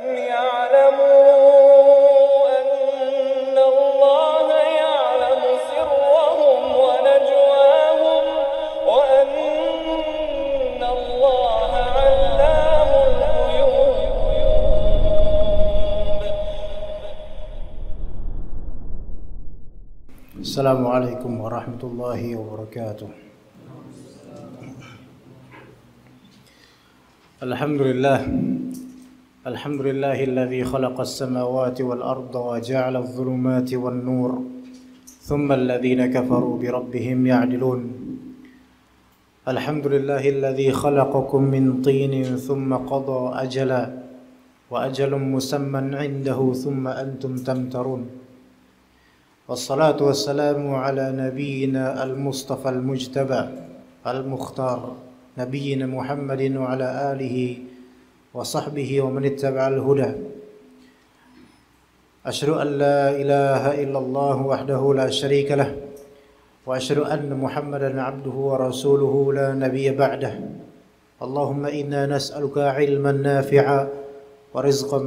ألم يعلموا أن الله يعلم سرهم ونجواهم وأن الله علام الغيوب. السلام عليكم ورحمة الله وبركاته. الحمد لله الذي خلق السماوات والأرض وجعل الظلمات والنور ثم الذين كفروا بربهم يعدلون. الحمد لله الذي خلقكم من طين ثم قضى أجلا وأجل مسمى عنده ثم أنتم تمترون. والصلاة والسلام على نبينا المصطفى المجتبى المختار نبينا محمد وعلى آله وصحبه ومن اتبع الهدى. أشهد أن لا إله إلا الله وحده لا شريك له وأشهد أن محمدا عبده ورسوله لا نبي بعده. اللهم إنا نسألك علما نافعا ورزقا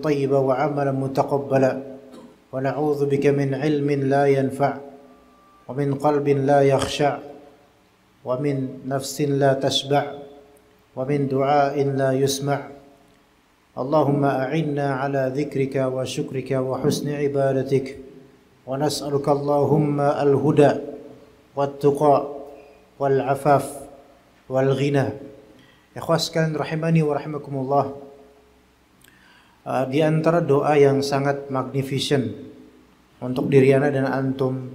طيبا وعملا متقبلا ونعوذ بك من علم لا ينفع ومن قلب لا يخشع ومن نفس لا تشبع ومن دعاء لا يسمع. اللهم أعنا على ذكرك وشكرك وحسن عبادتك ونسألك اللهم الهدى والتقى والعفاف والغنى. Ikhwas sekalian rahimani wa rahimakumullah, di antara doa yang sangat magnificent untuk diri ana dan antum,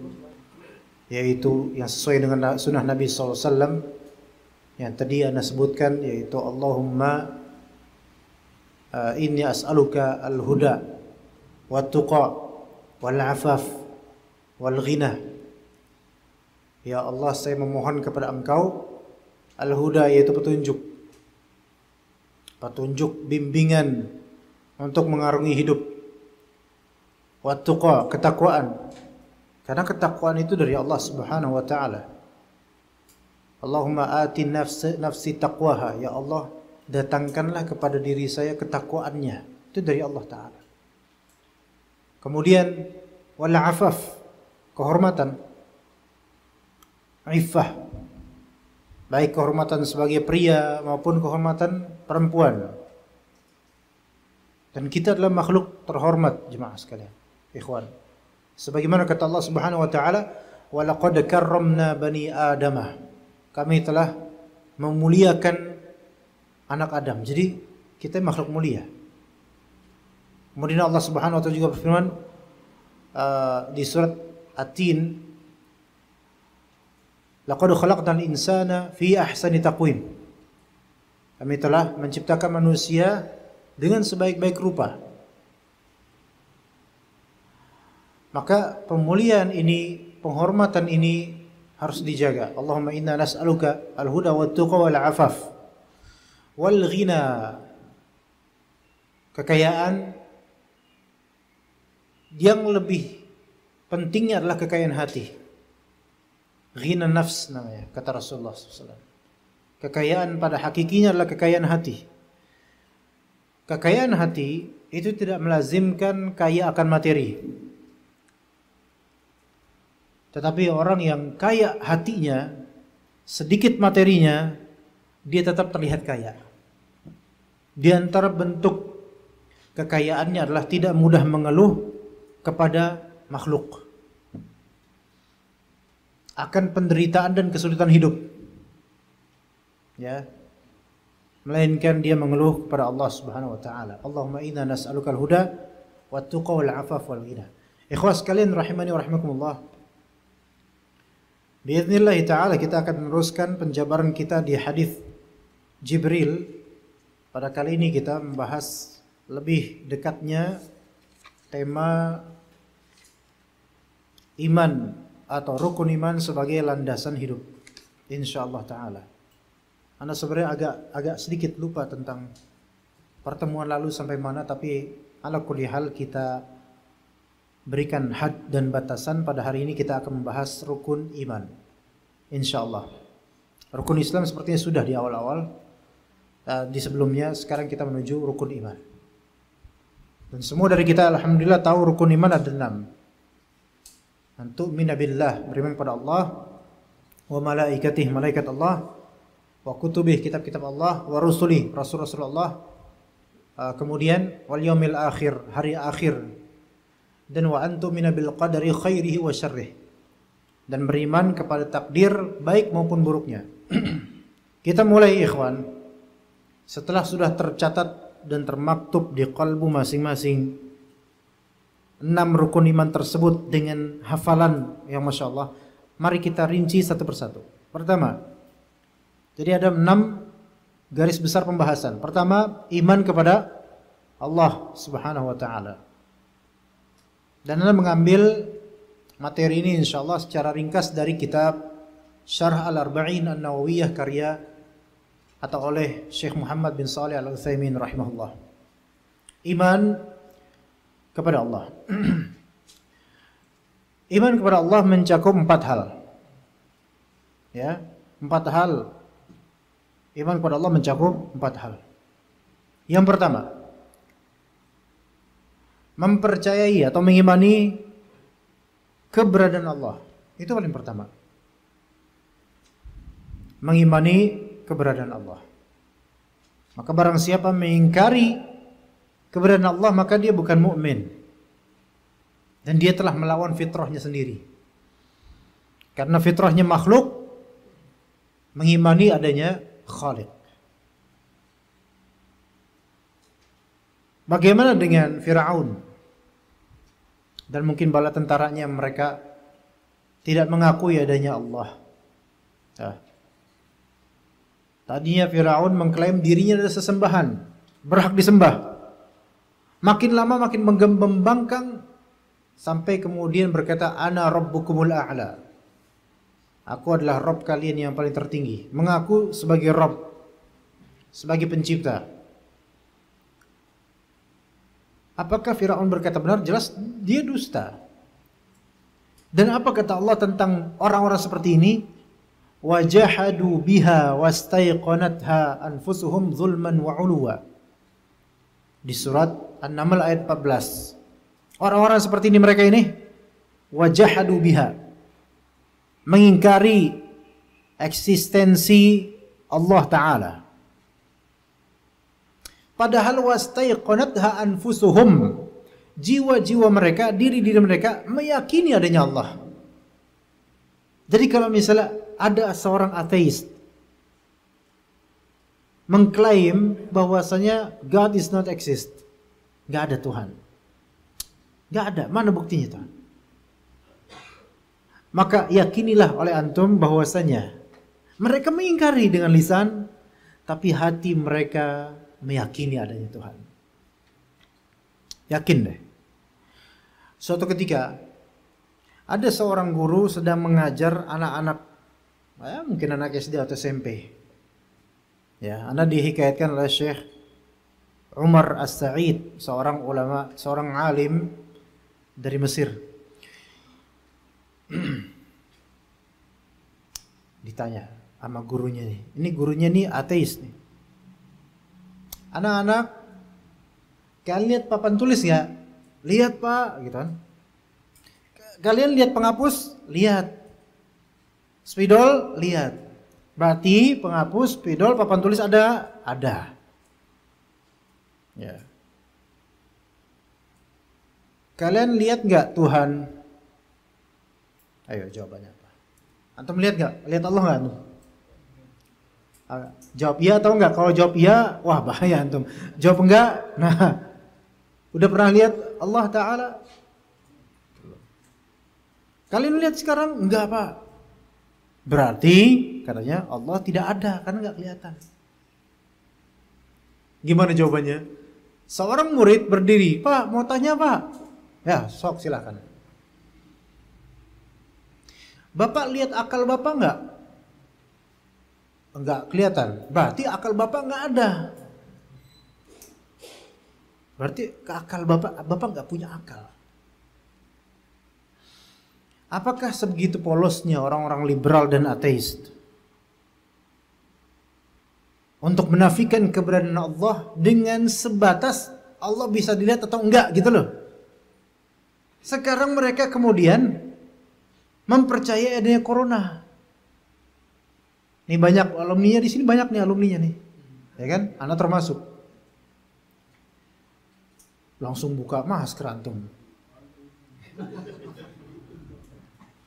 yaitu yang sesuai dengan sunnah Nabi SAW yang tadi ana sebutkan, yaitu Allahumma inni as'aluka al-huda wat-tuqa wal-afaf wal-ghina. Ya Allah, saya memohon kepada Engkau al-huda, yaitu petunjuk, bimbingan untuk mengarungi hidup. Wat-tuqa, ketakwaan. Karena ketakwaan itu dari Allah Subhanahu wa taala. Allahumma ati nafsi taqwaha, ya Allah, datangkanlah kepada diri saya ketakwaannya. Itu dari Allah taala. Kemudian wal afaf, kehormatan. Iffah, baik kehormatan sebagai pria maupun kehormatan perempuan. Dan kita adalah makhluk terhormat, jemaah sekalian, ikhwan. Sebagaimana kata Allah Subhanahu wa taala, "Wa laqad karramna bani Adamah." Kami telah memuliakan anak Adam. Jadi kita makhluk mulia. Kemudian Allah Subhanahu wa taala juga berfirman di surat At-Tin, laqad khalaqnal insana fi ahsani taqwim. Kami telah menciptakan manusia dengan sebaik-baik rupa. Maka pemuliaan ini, penghormatan ini harus dijaga. Allahumma inna nas'aluka al-huda wat-tuqa wal-afaf wal-ghina. Kekayaan yang lebih pentingnya adalah kekayaan hati. Ghina nafs namanya, kata Rasulullah SAW. Kekayaan pada hakikinya adalah kekayaan hati. Kekayaan hati itu tidak melazimkan kaya akan materi. Tetapi orang yang kaya hatinya, sedikit materinya, dia tetap terlihat kaya. Di antara bentuk kekayaannya adalah tidak mudah mengeluh kepada makhluk akan penderitaan dan kesulitan hidup, ya, melainkan dia mengeluh kepada Allah Subhanahu wa taala. Allahumma inna nas'alukal huda wat-tuqa wal-afaf wal-ghina. Ikhwas sekalian rahimani wa rahimakumullah. Biiznillah taala kita akan meneruskan penjabaran kita di hadis Jibril. Pada kali ini kita membahas lebih dekatnya tema iman atau rukun iman sebagai landasan hidup, insyaallah taala. Anda sebenarnya agak sedikit lupa tentang pertemuan lalu sampai mana, tapi ala kulli hal kita berikan had dan batasan. Pada hari ini kita akan membahas rukun iman, insyaallah. Rukun Islam sepertinya sudah di awal-awal, di sebelumnya. Sekarang kita menuju rukun iman. Dan semua dari kita alhamdulillah tahu rukun iman ada 6. Antu'mina billah, beriman kepada Allah, wa malaikatih, malaikat Allah, wa kutubih, kitab-kitab Allah, wa rusulih, rasul-rasul Allah, kemudian wal yaumil akhir, hari akhir, dan wa antu'mina bil qadari khairihi wa syarrih, dan beriman kepada takdir baik maupun buruknya. Kita mulai ikhwan, setelah sudah tercatat dan termaktub di qalbu masing-masing 6 rukun iman tersebut dengan hafalan yang Masya Allah, mari kita rinci satu persatu. Pertama, jadi ada 6 garis besar pembahasan. Pertama, iman kepada Allah Subhanahu wa ta'ala. Dan Anda mengambil materi ini insya Allah secara ringkas dari kitab Syarh Al-Arba'in An-Nawawiyah karya atau oleh Syekh Muhammad bin Shalih Al-Utsaimin rahimahullah. Iman kepada Allah. Iman kepada Allah mencakup 4 hal. Ya, 4 hal. Iman kepada Allah mencakup 4 hal. Yang pertama, mempercayai atau mengimani keberadaan Allah. Itu paling pertama. Mengimani keberadaan Allah. Maka barang siapa mengingkari keberadaan Allah, maka dia bukan mukmin. Dan dia telah melawan fitrahnya sendiri. Karena fitrahnya makhluk mengimani adanya Khaliq. Bagaimana dengan Fir'aun? Dan mungkin bala tentaranya, mereka tidak mengakui adanya Allah. Tadinya Fir'aun mengklaim dirinya adalah sesembahan, berhak disembah. Makin lama makin membangkang sampai kemudian berkata, Ana Rabbukumul A'la. Aku adalah Rabb kalian yang paling tertinggi. Mengaku sebagai Rabb, sebagai pencipta. Apakah Fir'aun berkata benar? Jelas dia dusta. Dan apa kata Allah tentang orang-orang seperti ini? Wajahadu biha wastaiqanatha anfusuhum zulman wa 'uluwa. Di surat An-Naml ayat 14. Orang-orang seperti ini, mereka ini wajahadu biha, mengingkari eksistensi Allah Ta'ala. Padahal wastaiqanatha anfusuhum, jiwa-jiwa mereka, diri-diri mereka meyakini adanya Allah. Jadi kalau misalnya ada seorang ateis mengklaim bahwasanya God is not exist, nggak ada Tuhan, nggak ada, mana buktinya Tuhan? Maka yakinilah oleh antum bahwasanya mereka mengingkari dengan lisan, tapi hati mereka meyakini adanya Tuhan. Yakin deh. Suatu ketika ada seorang guru sedang mengajar anak-anak, mungkin anak SD atau SMP. Ya, anak dihikayatkan oleh Syekh Umar As-Sa'id, seorang ulama, seorang alim dari Mesir. Ditanya sama gurunya nih. Ini gurunya nih ateis nih. Anak-anak, kalian lihat papan tulis nggak? Lihat Pak, gitu kan. Kalian lihat penghapus? Lihat. Spidol? Lihat. Berarti penghapus, spidol, papan tulis ada? Ada. Ya. Kalian lihat nggak Tuhan? Ayo jawabannya apa? Antum lihat nggak? Lihat Allah nggak antum? Jawab iya atau enggak? Kalau jawab iya, wah bahaya antum. Jawab enggak, nah udah pernah lihat Allah Ta'ala? Kalian lihat sekarang? Enggak Pak. Berarti katanya Allah tidak ada karena enggak kelihatan. Gimana jawabannya? Seorang murid berdiri, Pak mau tanya Pak? Ya sok silakan. Bapak lihat akal Bapak enggak? Enggak kelihatan. Berarti akal Bapak enggak ada. Berarti ke akal Bapak enggak punya akal. Apakah sebegitu polosnya orang-orang liberal dan ateis? untuk menafikan keberadaan Allah dengan sebatas Allah bisa dilihat atau enggak gitu loh. Sekarang mereka kemudian mempercayai adanya corona. Ini banyak alumninya di sini, banyak nih alumninya nih. Ya kan? Anak termasuk. Langsung buka masker antum.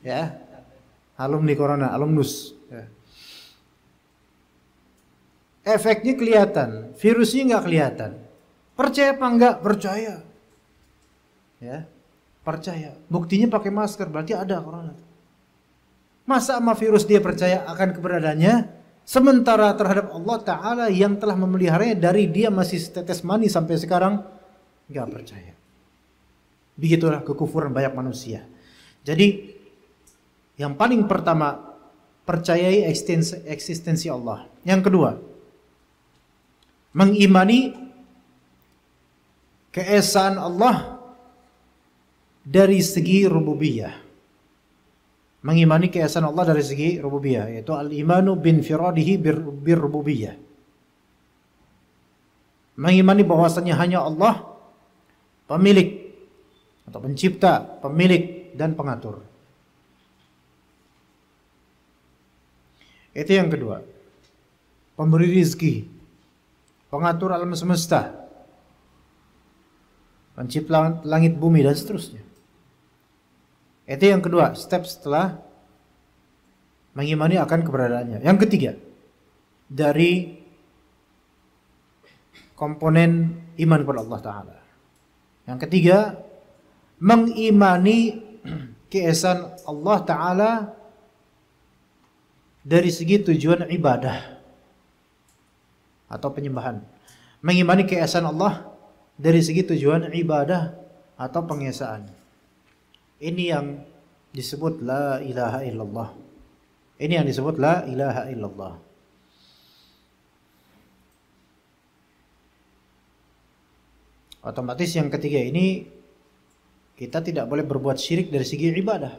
Ya. Alumni corona, alumnus. Ya. Efeknya kelihatan, virusnya nggak kelihatan. Percaya apa enggak? Percaya. Ya. Percaya. Buktinya pakai masker, berarti ada corona. Masa sama virus dia percaya akan keberadaannya, sementara terhadap Allah Ta'ala yang telah memeliharanya dari dia masih setetes mani sampai sekarang, nggak percaya. Begitulah kekufuran banyak manusia. Jadi yang paling pertama, percayai eksistensi Allah. Yang kedua, mengimani keesaan Allah dari segi rububiyah. Mengimani keesaan Allah dari segi rububiyah, yaitu al-imanu bin firadihi bir rububiyah. Mengimani bahwasanya hanya Allah pemilik atau pencipta, pemilik dan pengatur. Itu yang kedua. Pemberi rizki, pengatur alam semesta, pencipta langit bumi dan seterusnya. Itu yang kedua, step setelah mengimani akan keberadaannya. Yang ketiga, dari komponen iman kepada Allah Ta'ala. Yang ketiga, mengimani keesaan Allah Ta'ala dari segi tujuan ibadah atau penyembahan. Mengimani keesaan Allah dari segi tujuan ibadah atau pengesaan. Ini yang disebut la ilaha illallah. Ini yang disebut la ilaha illallah. Otomatis yang ketiga ini kita tidak boleh berbuat syirik dari segi ibadah.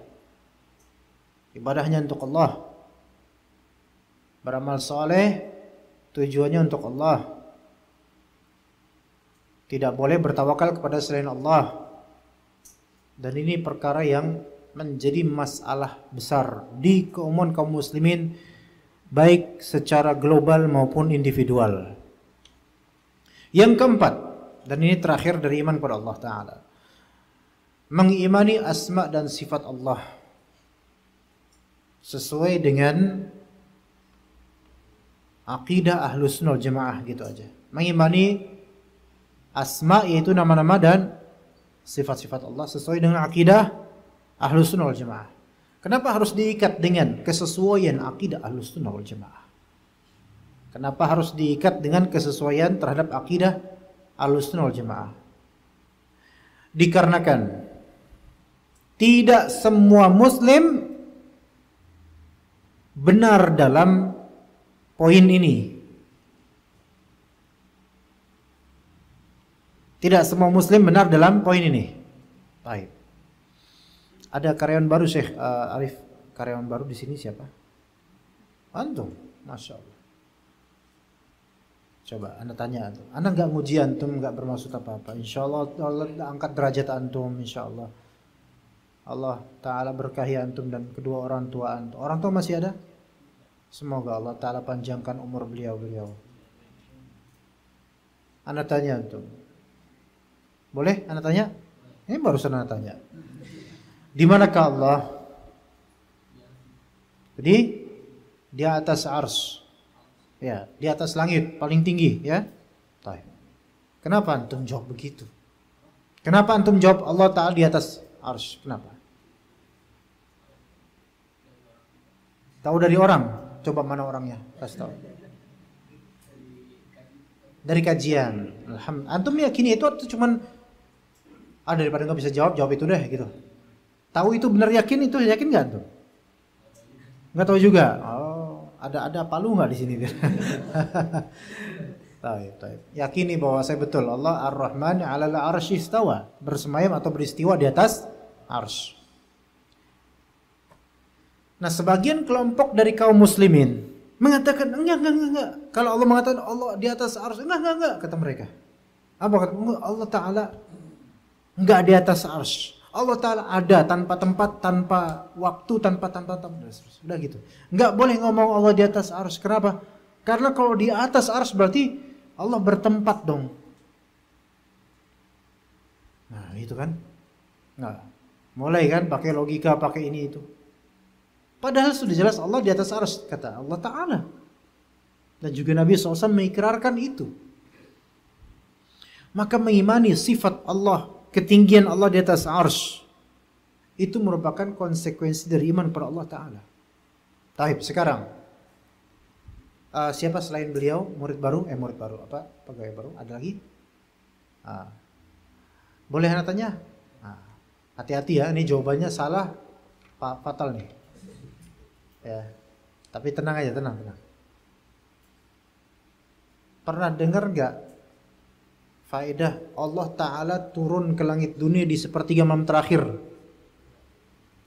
Ibadahnya untuk Allah. Beramal soleh tujuannya untuk Allah. Tidak boleh bertawakal kepada selain Allah. Dan ini perkara yang menjadi masalah besar di keumuman kaum muslimin, baik secara global maupun individual. Yang keempat, dan ini terakhir dari iman kepada Allah Ta'ala, mengimani asma dan sifat Allah sesuai dengan akidah Ahlus Sunnah wal Jamaah, gitu aja. Mengimani asma yaitu nama-nama dan sifat-sifat Allah sesuai dengan akidah Ahlus Sunnah wal Jamaah. Kenapa harus diikat dengan kesesuaian akidah Ahlus Sunnah wal Jamaah? Kenapa harus diikat dengan kesesuaian terhadap akidah Ahlus Sunnah wal Jamaah? Dikarenakan tidak semua muslim benar dalam poin ini. Tidak semua muslim benar dalam poin ini. Baik. Ada karyawan baru Syekh Arif. Karyawan baru di sini siapa? Antum. Masya Allah. Coba Anda tanya antum. Anda nggak nguji antum, nggak bermaksud apa-apa. Insya Allah Allah angkat derajat antum. Insya Allah. Allah Ta'ala berkahi antum dan kedua orang tua antum. Orang tua masih ada? Semoga Allah Ta'ala panjangkan umur beliau-beliau. Anda tanya antum. Boleh Anda tanya? Ini barusan Anda tanya. Di manakah Allah? Jadi di atas ars. Ya, di atas langit paling tinggi, ya. Baik. Kenapa antum jawab begitu? Kenapa antum jawab Allah Ta'ala di atas ars? Kenapa? Tahu dari orang? Coba mana orangnya? Kasih tahu. Dari kajian. Alhamdulillah. Antum yakini itu atau cuman daripada nggak bisa jawab itu deh gitu. Tahu itu benar yakin itu yakin nggak tuh? Nggak tahu juga. Oh, ada palu nggak di sini? Tahu. Yakini bahwa saya betul Allah Ar-Rahman 'alal 'arsy istawa, bersemayam atau beristiwa di atas arsy. Nah, sebagian kelompok dari kaum muslimin mengatakan enggak. Kalau Allah mengatakan Allah di atas arsy, enggak, kata mereka. Apa kata? Allah Ta'ala enggak di atas arsy. Allah Ta'ala ada tanpa tempat, tanpa waktu, tanpa. Udah gitu. Enggak boleh ngomong Allah di atas arsy. Kenapa? Karena kalau di atas arsy berarti Allah bertempat dong. Nah, itu kan. Enggak. Mulai kan pakai logika, pakai ini itu. Padahal sudah jelas Allah di atas arsy, kata Allah Ta'ala. Dan juga Nabi SAW mengikrarkan itu. Maka mengimani sifat Allah, ketinggian Allah di atas arsy, itu merupakan konsekuensi dari iman pada Allah Ta'ala. Taib, sekarang siapa selain beliau murid baru, pegawai baru, ada lagi? Boleh anda tanya? Hati-hati ya, ini jawabannya salah, fatal nih. Ya, tapi tenang aja, tenang. Pernah dengar nggak faedah Allah Ta'ala turun ke langit dunia di sepertiga malam terakhir?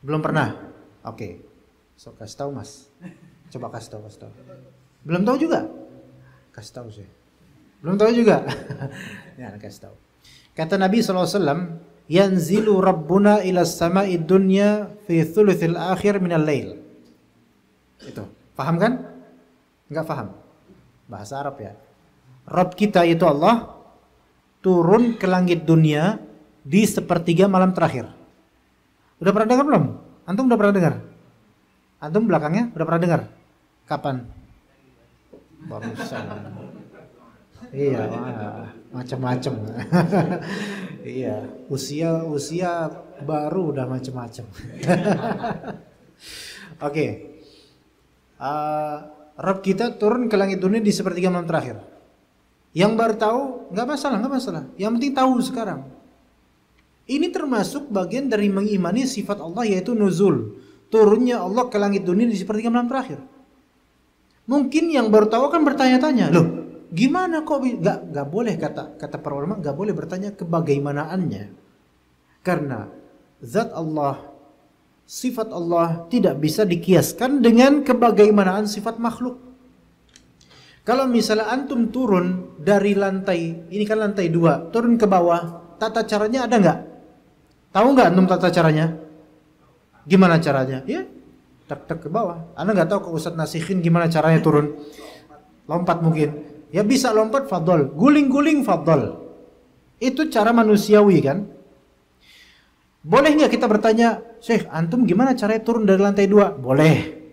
Belum pernah? Oke. So, kasih tahu mas. Coba kasih tahu. Belum tahu juga? Kasih tahu sih. Belum tahu juga? Ya, kasih tahu. Kata Nabi SAW, yanzilu Rabbuna ila sama'i dunya fi thuluthil akhir minal lail. Itu. Paham kan? Enggak paham? Bahasa Arab ya. Rabb kita itu Allah turun ke langit dunia di sepertiga malam terakhir. Udah pernah dengar belum? Antum udah pernah dengar? Antum belakangnya udah pernah dengar? Kapan? Barusan. Iya, macam-macam. Iya, usia baru udah macam-macam. Oke. Rabb kita turun ke langit dunia di sepertiga malam terakhir. Yang baru tahu nggak masalah. Yang penting tahu sekarang. Ini termasuk bagian dari mengimani sifat Allah, yaitu nuzul, turunnya Allah ke langit dunia di sepertiga malam terakhir. Mungkin yang baru tahu kan bertanya-tanya, loh, gimana kok nggak boleh, kata para ulama, nggak boleh bertanya kebagaimanaannya, karena zat Allah, sifat Allah tidak bisa dikiaskan dengan kebagaimanaan sifat makhluk. Kalau misalnya antum turun dari lantai, ini kan lantai 2, turun ke bawah, tata caranya ada nggak? Tahu nggak antum tata caranya? Gimana caranya? Ya, tek ke bawah. Anda nggak tahu ke Ustadz nasihin gimana caranya turun? Lompat mungkin. Ya bisa lompat, fadol. Guling-guling, fadol. Itu cara manusiawi kan? Boleh nggak kita bertanya, Syekh, antum gimana caranya turun dari lantai 2? Boleh.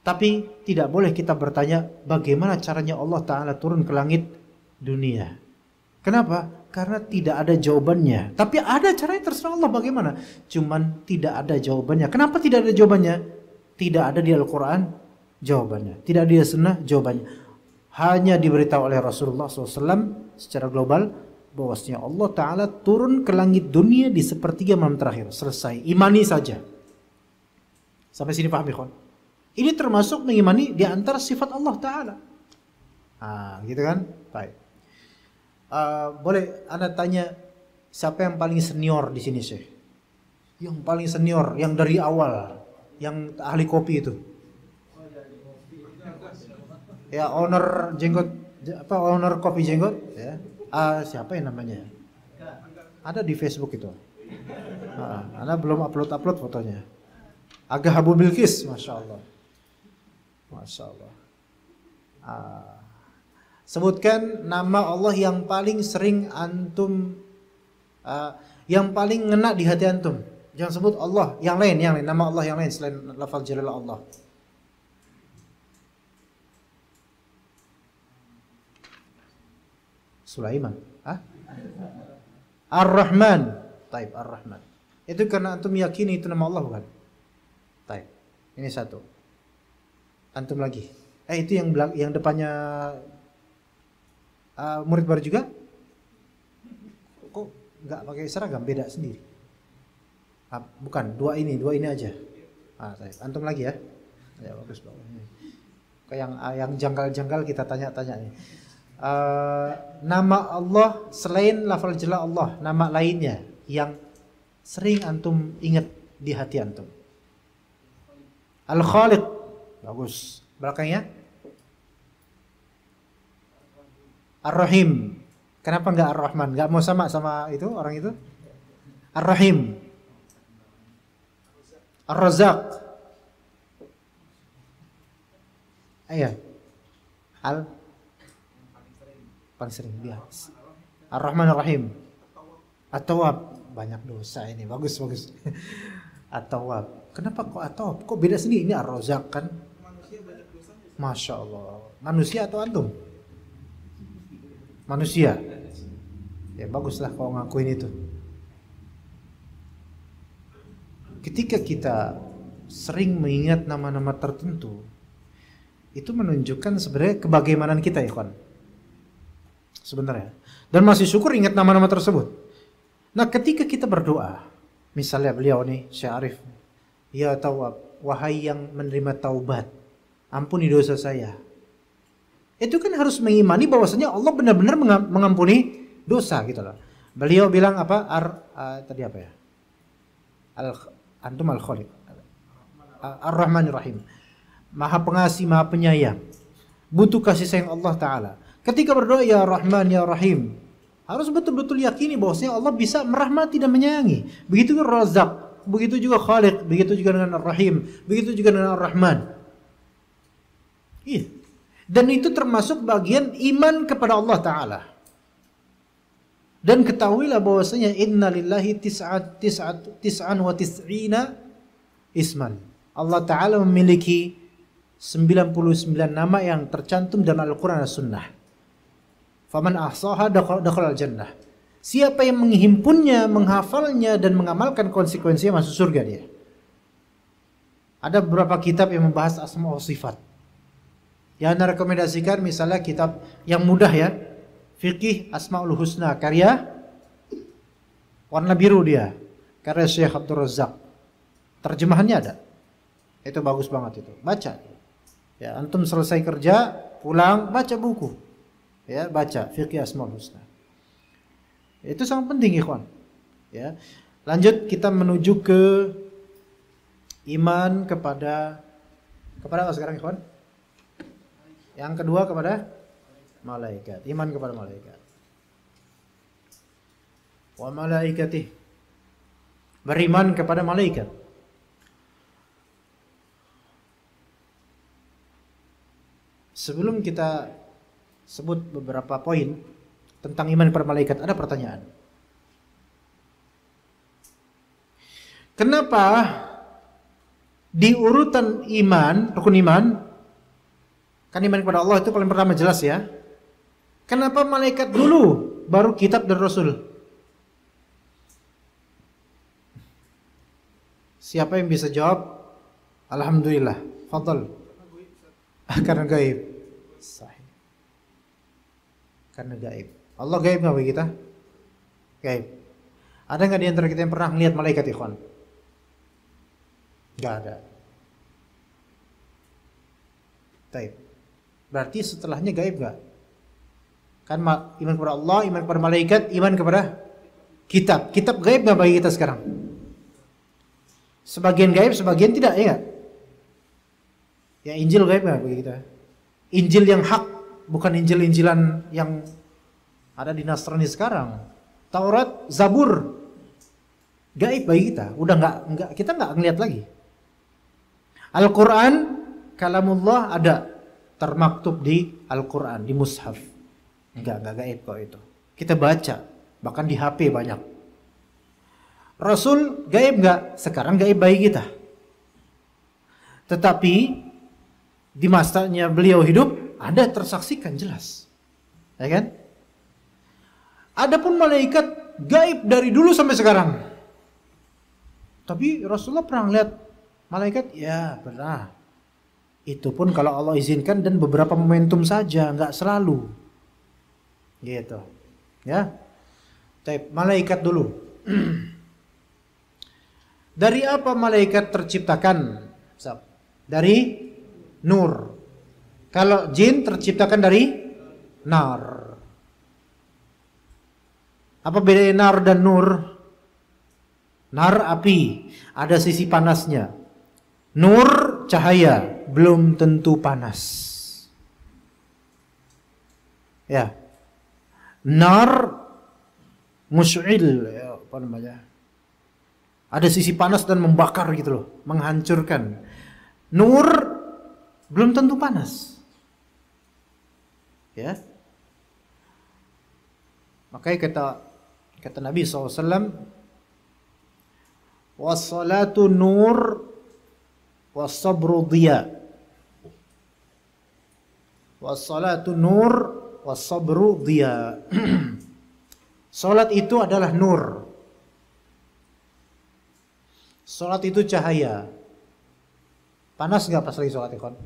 Tapi tidak boleh kita bertanya bagaimana caranya Allah Ta'ala turun ke langit dunia. Kenapa? Karena tidak ada jawabannya. Tapi ada caranya, terserah Allah bagaimana. Cuman tidak ada jawabannya. Kenapa tidak ada jawabannya? Tidak ada di Al-Quran jawabannya. Tidak ada di Sunnah jawabannya. Hanya diberitahu oleh Rasulullah SAW secara global bahwasanya Allah Ta'ala turun ke langit dunia di sepertiga malam terakhir. Selesai. Imani saja. Sampai sini paham, ikhwan? Ini termasuk mengimani di antara sifat Allah Ta'ala. Gitu kan? Baik. Boleh Anda tanya siapa yang paling senior di sini, Syekh? Yang paling senior, yang dari awal, yang ahli kopi itu. Ya, owner jenggot, owner kopi jenggot, ya. Siapa yang namanya? Ada di Facebook itu. Anda belum upload fotonya. Agak Abu Bilqis, masya Allah. Masya Allah. Sebutkan nama Allah yang paling sering antum, yang paling ngena di hati antum. Jangan sebut Allah, yang lain, nama Allah yang lain selain lafaz jalalah Allah. Sulaiman, Ar-Rahman. Taib, Ar-Rahman. Itu karena antum yakini itu nama Allah bukan? Taib. Ini satu. Antum lagi. Itu yang depannya murid baru juga? Kok nggak pakai seragam, beda sendiri? Bukan, dua ini aja. Antum lagi ya? Ya bagus. Kayak yang janggal-janggal kita tanya-tanya nih. Nama Allah selain lafal jalla Allah, nama lainnya yang sering antum ingat di hati antum. Al-Khaliq. Bagus. Belakangnya Ar-Rahim. Kenapa enggak Ar-Rahman? Enggak mau sama itu orang itu? Ar-Rahim. Ar-Razzaq. Iya. Paling sering dia. Ar-Rahman Ar-Rahim. At-Tawwab. Banyak dosa ini. Bagus. At-Tawwab. Kenapa kok At-Tawwab? Kok beda sendiri? Ini Ar-Razzaq kan? Masya Allah. Manusia atau antum? Manusia. Ya baguslah kalau ngakuin itu. Ketika kita sering mengingat nama-nama tertentu, itu menunjukkan sebenarnya kebagaimanan kita, ya kan? Sebenarnya. Dan masih syukur ingat nama-nama tersebut. Nah, ketika kita berdoa, misalnya beliau nih, Syekh Arif, ya Tawwab, wahai yang menerima taubat, ampuni dosa saya. Itu kan harus mengimani bahwasanya Allah benar-benar mengampuni dosa gitu loh. Beliau bilang apa? Tadi apa ya? Antum al-Khaliq. Ar-Rahmanir Rahim. Maha pengasih, Maha penyayang. Butuh kasih sayang Allah Ta'ala. Ketika berdoa ya Rahman ya Rahim, harus betul-betul yakini bahwasanya Allah bisa merahmati dan menyayangi. Begitu juga Razzaq, begitu juga Khaliq, begitu juga dengan Ar-Rahim, begitu juga dengan Ar-Rahman. Iya. Dan itu termasuk bagian iman kepada Allah Ta'ala. Dan ketahuilah bahwasanya inna lillahi tis'an wa tis'ina isman. Allah Ta'ala memiliki 99 nama yang tercantum dalam Al-Quran dan Sunnah. Faman ahsaha dakhala al-jannah. Siapa yang menghimpunnya, menghafalnya dan mengamalkan konsekuensinya masuk surga dia. Ada beberapa kitab yang membahas asma wa sifat. Yang Anda rekomendasikan misalnya kitab yang mudah ya, Fiqih Asmaul Husna, karya warna biru dia, karya Syekh Abdul Razzaq. Terjemahannya ada. Itu bagus banget itu. Baca. Ya, antum selesai kerja, pulang baca buku. Ya, baca Fiqih Asmaul Husna. Itu sangat penting, ikhwan. Ya. Lanjut kita menuju ke iman kepada apa sekarang, ikhwan? Yang kedua kepada malaikat, iman kepada malaikat. Wa malaikatih, beriman kepada malaikat. Sebelum kita sebut beberapa poin tentang iman kepada malaikat, ada pertanyaan. Kenapa di urutan iman, rukun iman, kan iman kepada Allah itu paling pertama jelas ya. Kenapa malaikat dulu, baru kitab dan rasul? Siapa yang bisa jawab? Alhamdulillah. Fadal. Karena gaib. Sahih. Karena gaib. Allah gaib nggak bagi kita? Gaib. Ada nggak di antara kita yang pernah melihat malaikat, ikhwan? Nggak ada. Gaib. Berarti setelahnya gaib gak? Kan iman kepada Allah, iman kepada malaikat, iman kepada kitab. Kitab gaib gak bagi kita sekarang? Sebagian gaib, sebagian tidak, ya gak? Ya Injil gaib gak bagi kita? Injil yang hak, bukan Injil-Injilan yang ada di Nasrani sekarang. Taurat, Zabur, gaib bagi kita. Udah nggak kita nggak ngeliat lagi. Al-Quran, kalamullah ada. Termaktub di Al-Quran, di mushaf. Enggak gaib kok itu. Kita baca, bahkan di HP banyak. Rasul gaib enggak? Sekarang gaib bagi kita. Tetapi di masanya beliau hidup ada tersaksikan jelas. Ya kan? Adapun malaikat gaib dari dulu sampai sekarang. Tapi Rasulullah pernah lihat malaikat? Ya, pernah. Itu pun kalau Allah izinkan dan beberapa momentum saja, nggak selalu. Gitu. Ya. Baik, malaikat dulu. Dari apa malaikat terciptakan? Dari nur. Kalau jin terciptakan dari nar. Apa bedanya nar dan nur? Nar api, ada sisi panasnya. Nur belum tentu panas. Ya. Nar musy'il, ya, apa namanya? Ada sisi panas dan membakar gitu loh, menghancurkan. Nur belum tentu panas. Ya. Makanya kata Nabi SAW, was-salatu nur was-sabru dhiya. Was-salatu nur was-sabru dhiya. Salat itu adalah nur. Salat itu cahaya. Panas nggak pas lagi salat, ikhwan?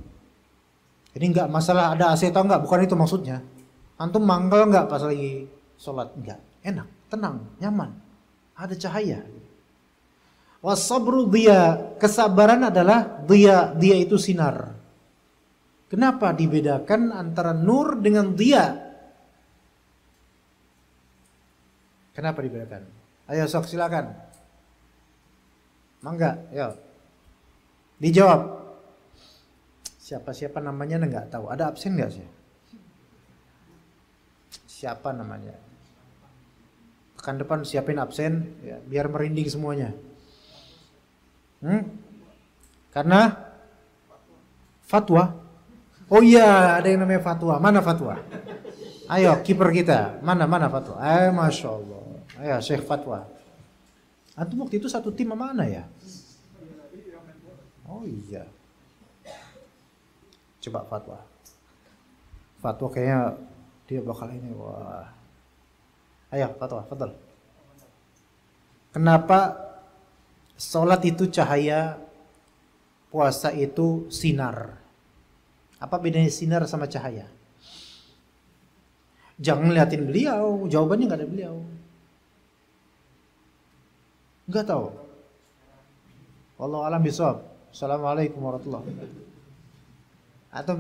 Ini nggak masalah ada AC atau nggak, bukan itu maksudnya. Antum mangkel nggak pas lagi salat? Nggak. Enak, tenang, nyaman. Ada cahaya. Was-sabru dhiya, kesabaran adalah dhiya. Dhiya itu sinar. Kenapa dibedakan antara nur dengan dhiya? Kenapa dibedakan? Ayo sok silakan. Mangga, ya. Dijawab. Siapa namanya enggak tahu. Ada absen enggak sih? Siapa namanya? Pekan depan siapin absen ya, biar merinding semuanya. Karena fatwa. Oh iya, ada yang namanya fatwa. Mana fatwa? Ayo, kiper kita. Mana fatwa? Masya Allah. Ayo, Syekh fatwa. Antum waktu itu satu tim mana ya? Oh iya. Coba fatwa. Fatwa kayaknya dia bakal ini. Wah. Ayo, fatwa, fadal. Kenapa sholat itu cahaya, puasa itu sinar? Apa bedanya sinar sama cahaya? Jangan liatin beliau, jawabannya nggak ada beliau. Nggak tahu. Wallahu a'lam bishawab. Assalamualaikum warahmatullahi wabarakatuh. Atau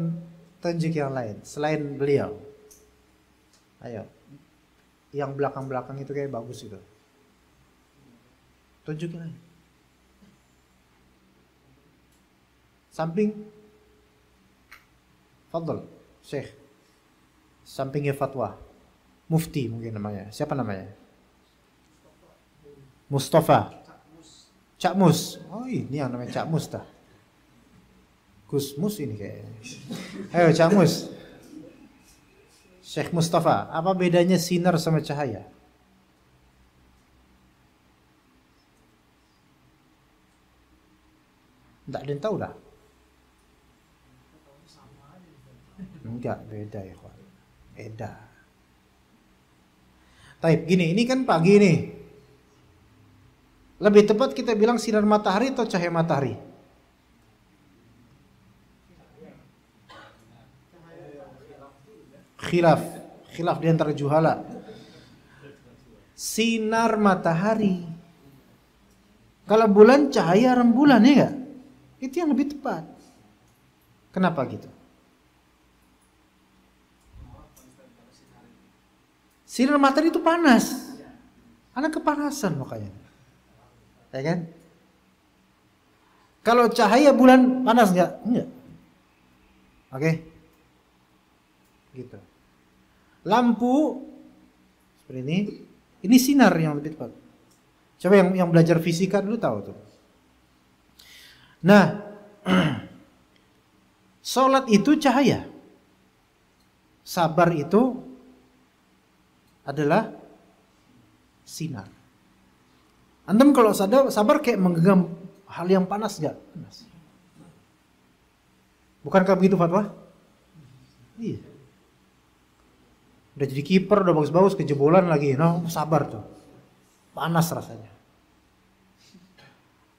tunjuk yang lain selain beliau. Ayo. Yang belakang-belakang itu kayak bagus itu. Tunjukin aja. Samping. Fadl, Syekh. Sampingnya fatwa. Mufti mungkin namanya. Siapa namanya? Mustafa. Cak Mus. Oh ini yang namanya Cak Mus dah. Gus Mus ini kayaknya. Ayo Cak Mus. Syekh Mustafa, apa bedanya sinar sama cahaya? Enggak ada yang tahu dah. Enggak, beda ya kawan. Beda. Taib, gini, ini kan pagi nih. Lebih tepat kita bilang sinar matahari atau cahaya matahari? Khilaf di antara juhala. Sinar matahari. Kalau bulan cahaya rembulan ya enggak? Itu yang lebih tepat. Kenapa gitu? Sinar matahari itu panas. Ada kepanasan makanya. Ya kan? Kalau cahaya bulan panas enggak? Enggak. Oke. Gitu. Lampu seperti ini sinar yang lebih tepat. Coba yang belajar fisika dulu tahu tuh. Nah, sholat itu cahaya. Sabar itu adalah sinar. Antum kalau sabar kayak menggenggam hal yang panas enggak? Panas. Bukankah begitu fatwa? Iya. Udah jadi kiper, udah bagus-bagus, kejebolan lagi. No, sabar tuh. Panas rasanya.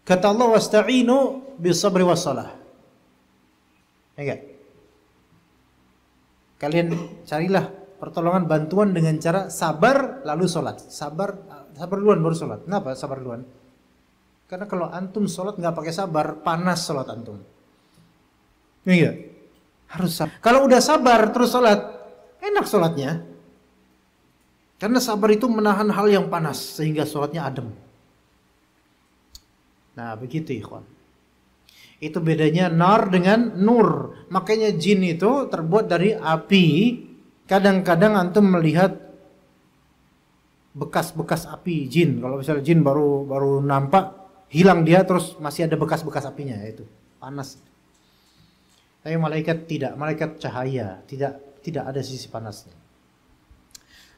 Kata Allah, wasta'inu bisabri wassalah. Ya enggak? Kalian carilah pertolongan, bantuan dengan cara sabar lalu sholat. Sabar duluan baru sholat. Kenapa sabar duluan? Karena kalau antum sholat nggak pakai sabar, panas sholat antum. Iya, harus sabar. Kalau udah sabar terus sholat, enak sholatnya. Karena sabar itu menahan hal yang panas sehingga sholatnya adem. Nah begitu ikhwan. Itu bedanya nar dengan nur. Makanya jin itu terbuat dari api. Kadang-kadang antum melihat bekas-bekas api jin. Kalau misalnya jin baru nampak, hilang dia terus masih ada bekas-bekas apinya, yaitu panas. Tapi malaikat tidak, malaikat cahaya, tidak ada sisi panasnya.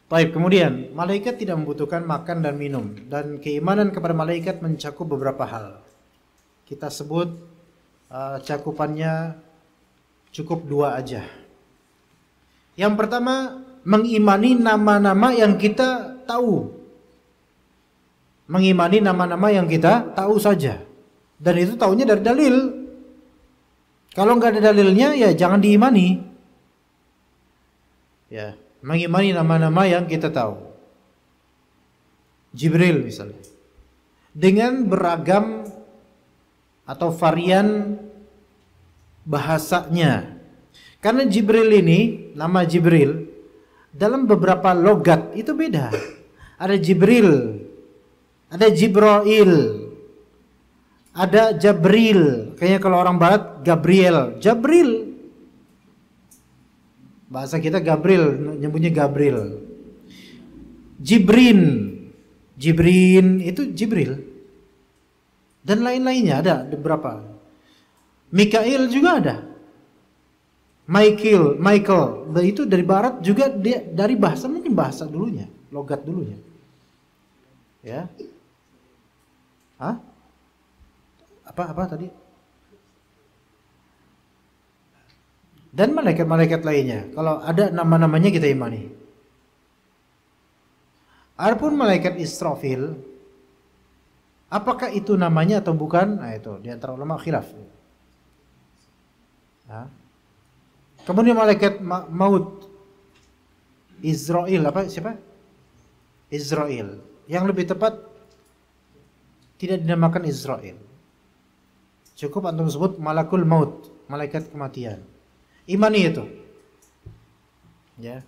Baik, kemudian malaikat tidak membutuhkan makan dan minum, dan keimanan kepada malaikat mencakup beberapa hal. Kita sebut cakupannya cukup 2 aja. Yang pertama, mengimani nama-nama yang kita tahu. Mengimani nama-nama yang kita tahu saja. Dan itu taunya dari dalil. Kalau nggak ada dalilnya, ya jangan diimani. Ya, mengimani nama-nama yang kita tahu. Jibril misalnya. Dengan beragam atau varian bahasanya. Karena Jibril ini, nama Jibril dalam beberapa logat itu beda. Ada Jibril, ada Jibrail, ada Jabril. Kayaknya kalau orang barat Gabriel, Jabril. Bahasa kita Gabriel, nyebutnya Gabriel. Jibrin, Jibrin itu Jibril. Dan lain-lainnya ada beberapa. Mikail juga ada. Michael, itu dari barat juga, dia dari bahasa, mungkin bahasa dulunya, logat dulunya. Ya. Hah? Apa tadi? Dan malaikat-malaikat lainnya. Kalau ada nama-namanya kita imani. Adapun malaikat Israfil, apakah itu namanya atau bukan? Nah itu di antara ulama khilaf. Nah. Kemudian malaikat maut Israel, siapa? Israel. Yang lebih tepat tidak dinamakan Israel. Cukup antum sebut malakul maut, malaikat kematian. Imani itu. Ya.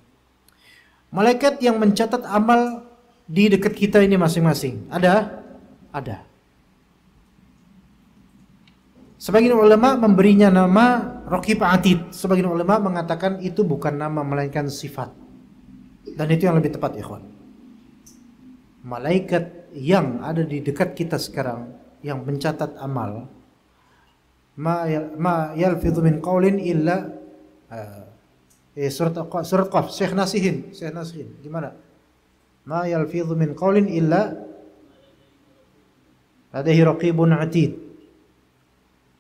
Malaikat yang mencatat amal di dekat kita ini masing-masing. Ada? Ada. Sebagian ulama memberinya nama Raqib Atid. Sebagian ulama mengatakan itu bukan nama melainkan sifat. Dan itu yang lebih tepat, ikhwan. Malaikat yang ada di dekat kita sekarang yang mencatat amal, ma yalfidhu min qaulin illa surat Qaf, Syekh Nasihin gimana? Ma yalfidhu min qaulin illa ladaihi raqibun atid.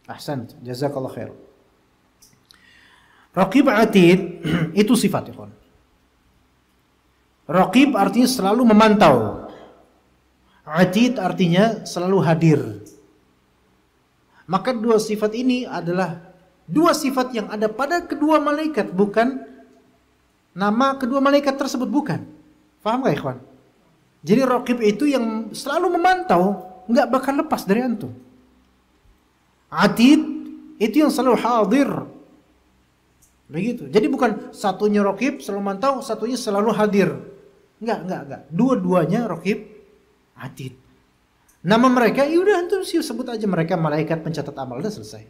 Ahsant, jazakallah khair. Raqib atid itu sifat, ikhwan. Raqib artinya selalu memantau. Atid artinya selalu hadir. Maka dua sifat ini adalah dua sifat yang ada pada kedua malaikat, bukan nama kedua malaikat tersebut, bukan. Paham gak, ikhwan? Jadi Raqib itu yang selalu memantau, nggak bakal lepas dari antum. Atid itu yang selalu hadir. Begitu. Jadi bukan satunya Raqib selalu mantau, satunya selalu hadir. Enggak. Dua-duanya Raqib, Atid. Nama mereka, ya udah antum sebut aja mereka malaikat pencatat amal, udah selesai.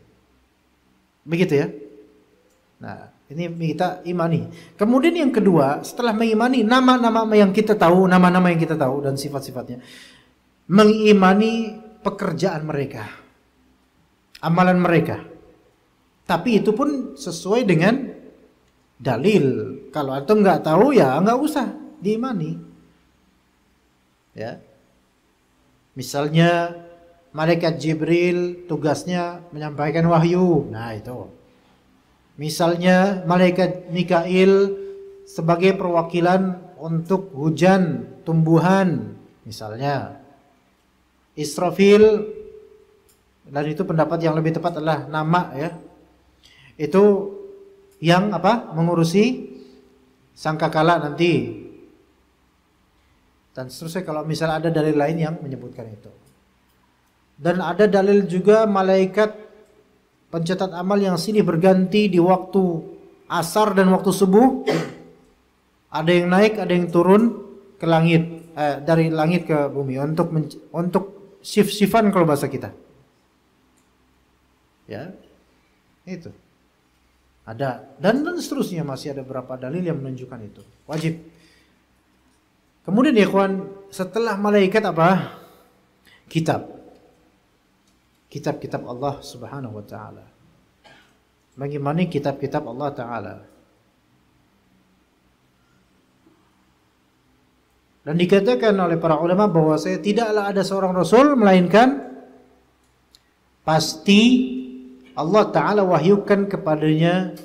Begitu ya. Nah, ini kita imani. Kemudian yang kedua, setelah mengimani nama-nama yang kita tahu, dan sifat-sifatnya, mengimani pekerjaan mereka, amalan mereka. Tapi itu pun sesuai dengan dalil. Kalau antum nggak tahu ya nggak usah diimani. Ya. Misalnya malaikat Jibril tugasnya menyampaikan wahyu. Nah, itu. Misalnya malaikat Mikail sebagai perwakilan untuk hujan, tumbuhan, misalnya. Israfil, dan itu pendapat yang lebih tepat adalah nama, ya. Itu yang mengurusi sangkakala nanti. Dan seterusnya kalau misalnya ada dalil lain yang menyebutkan itu. Dan ada dalil juga malaikat pencatat amal yang silih berganti di waktu asar dan waktu subuh. Ada yang naik, ada yang turun ke langit, dari langit ke bumi untuk shift-shiftan kalau bahasa kita. Ya. Itu. Ada dan seterusnya, masih ada beberapa dalil yang menunjukkan itu. Wajib. Kemudian ya ikhwan, setelah malaikat apa? Kitab. Kitab-kitab Allah Subhanahu wa taala. Bagaimana kitab-kitab Allah taala? Dan dikatakan oleh para ulama bahwa tidaklah ada seorang rasul melainkan pasti Allah taala wahyukan kepadanya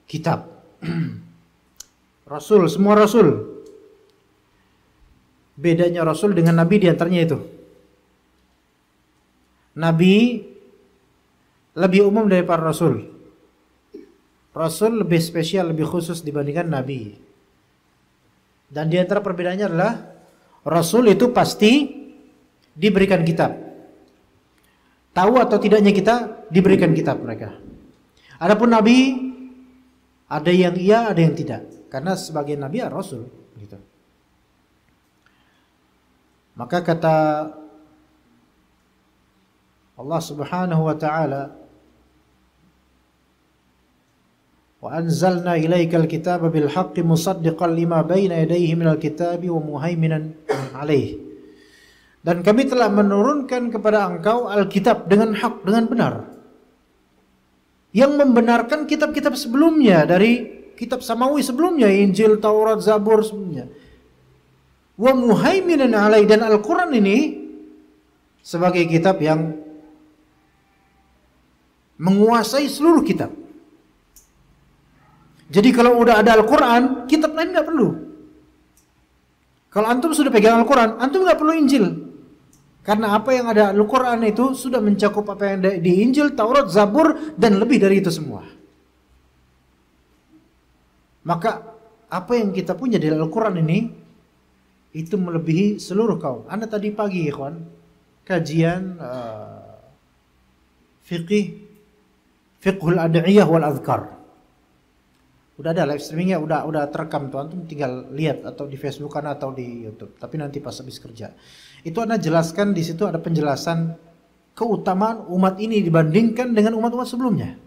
kitab. Rasul, semua rasul. Bedanya rasul dengan nabi di antaranya itu. Nabi lebih umum dari para rasul. Rasul lebih spesial, lebih khusus dibandingkan nabi. Dan di antara perbedaannya adalah rasul itu pasti diberikan kitab. Tahu atau tidaknya kita diberikan kitab mereka. Adapun nabi ada yang iya, ada yang tidak. Karena sebagian nabi adalah rasul gitu. Maka kata Allah Subhanahu wa taala, wa anzalna ilaikal kitaba bil haqqi musaddiqan lima baina yadayhi minal kitabi wa muhaiminan alaih. Dan kami telah menurunkan kepada engkau Alkitab dengan hak, dengan benar, yang membenarkan kitab-kitab sebelumnya, dari kitab samawi sebelumnya, Injil, Taurat, Zabur sebelumnya. Wa muhaiminan alaih, dan Al-Quran ini sebagai kitab yang menguasai seluruh kitab. Jadi kalau udah ada Al-Quran, kitab lain nggak perlu. Kalau antum sudah pegang Al-Quran, antum nggak perlu Injil. Karena apa yang ada Al-Quran itu sudah mencakup apa yang ada di Injil, Taurat, Zabur, dan lebih dari itu semua. Maka apa yang kita punya di Al-Quran ini, itu melebihi seluruh kaum. Anda tadi pagi, ikhwan, kajian fiqhul ad'iyah wal azkar. Udah ada live streamingnya, udah terekam tuh, antum tinggal lihat atau di Facebook atau di YouTube. Tapi nanti pas habis kerja, itu Anda jelaskan, di situ ada penjelasan keutamaan umat ini dibandingkan dengan umat-umat sebelumnya.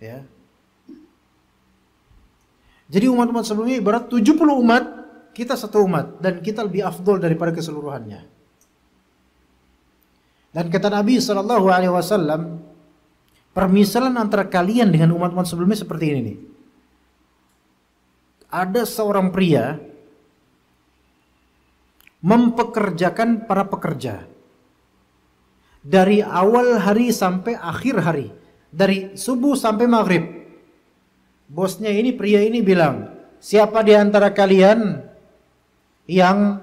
Ya. Jadi umat-umat sebelumnya ibarat 70 umat, kita satu umat, dan kita lebih afdol daripada keseluruhannya. Dan kata Nabi SAW, permisalan antara kalian dengan umat-umat sebelumnya seperti ini nih. Ada seorang pria mempekerjakan para pekerja dari awal hari sampai akhir hari, dari subuh sampai maghrib. Bosnya ini, pria ini bilang, siapa di antara kalian yang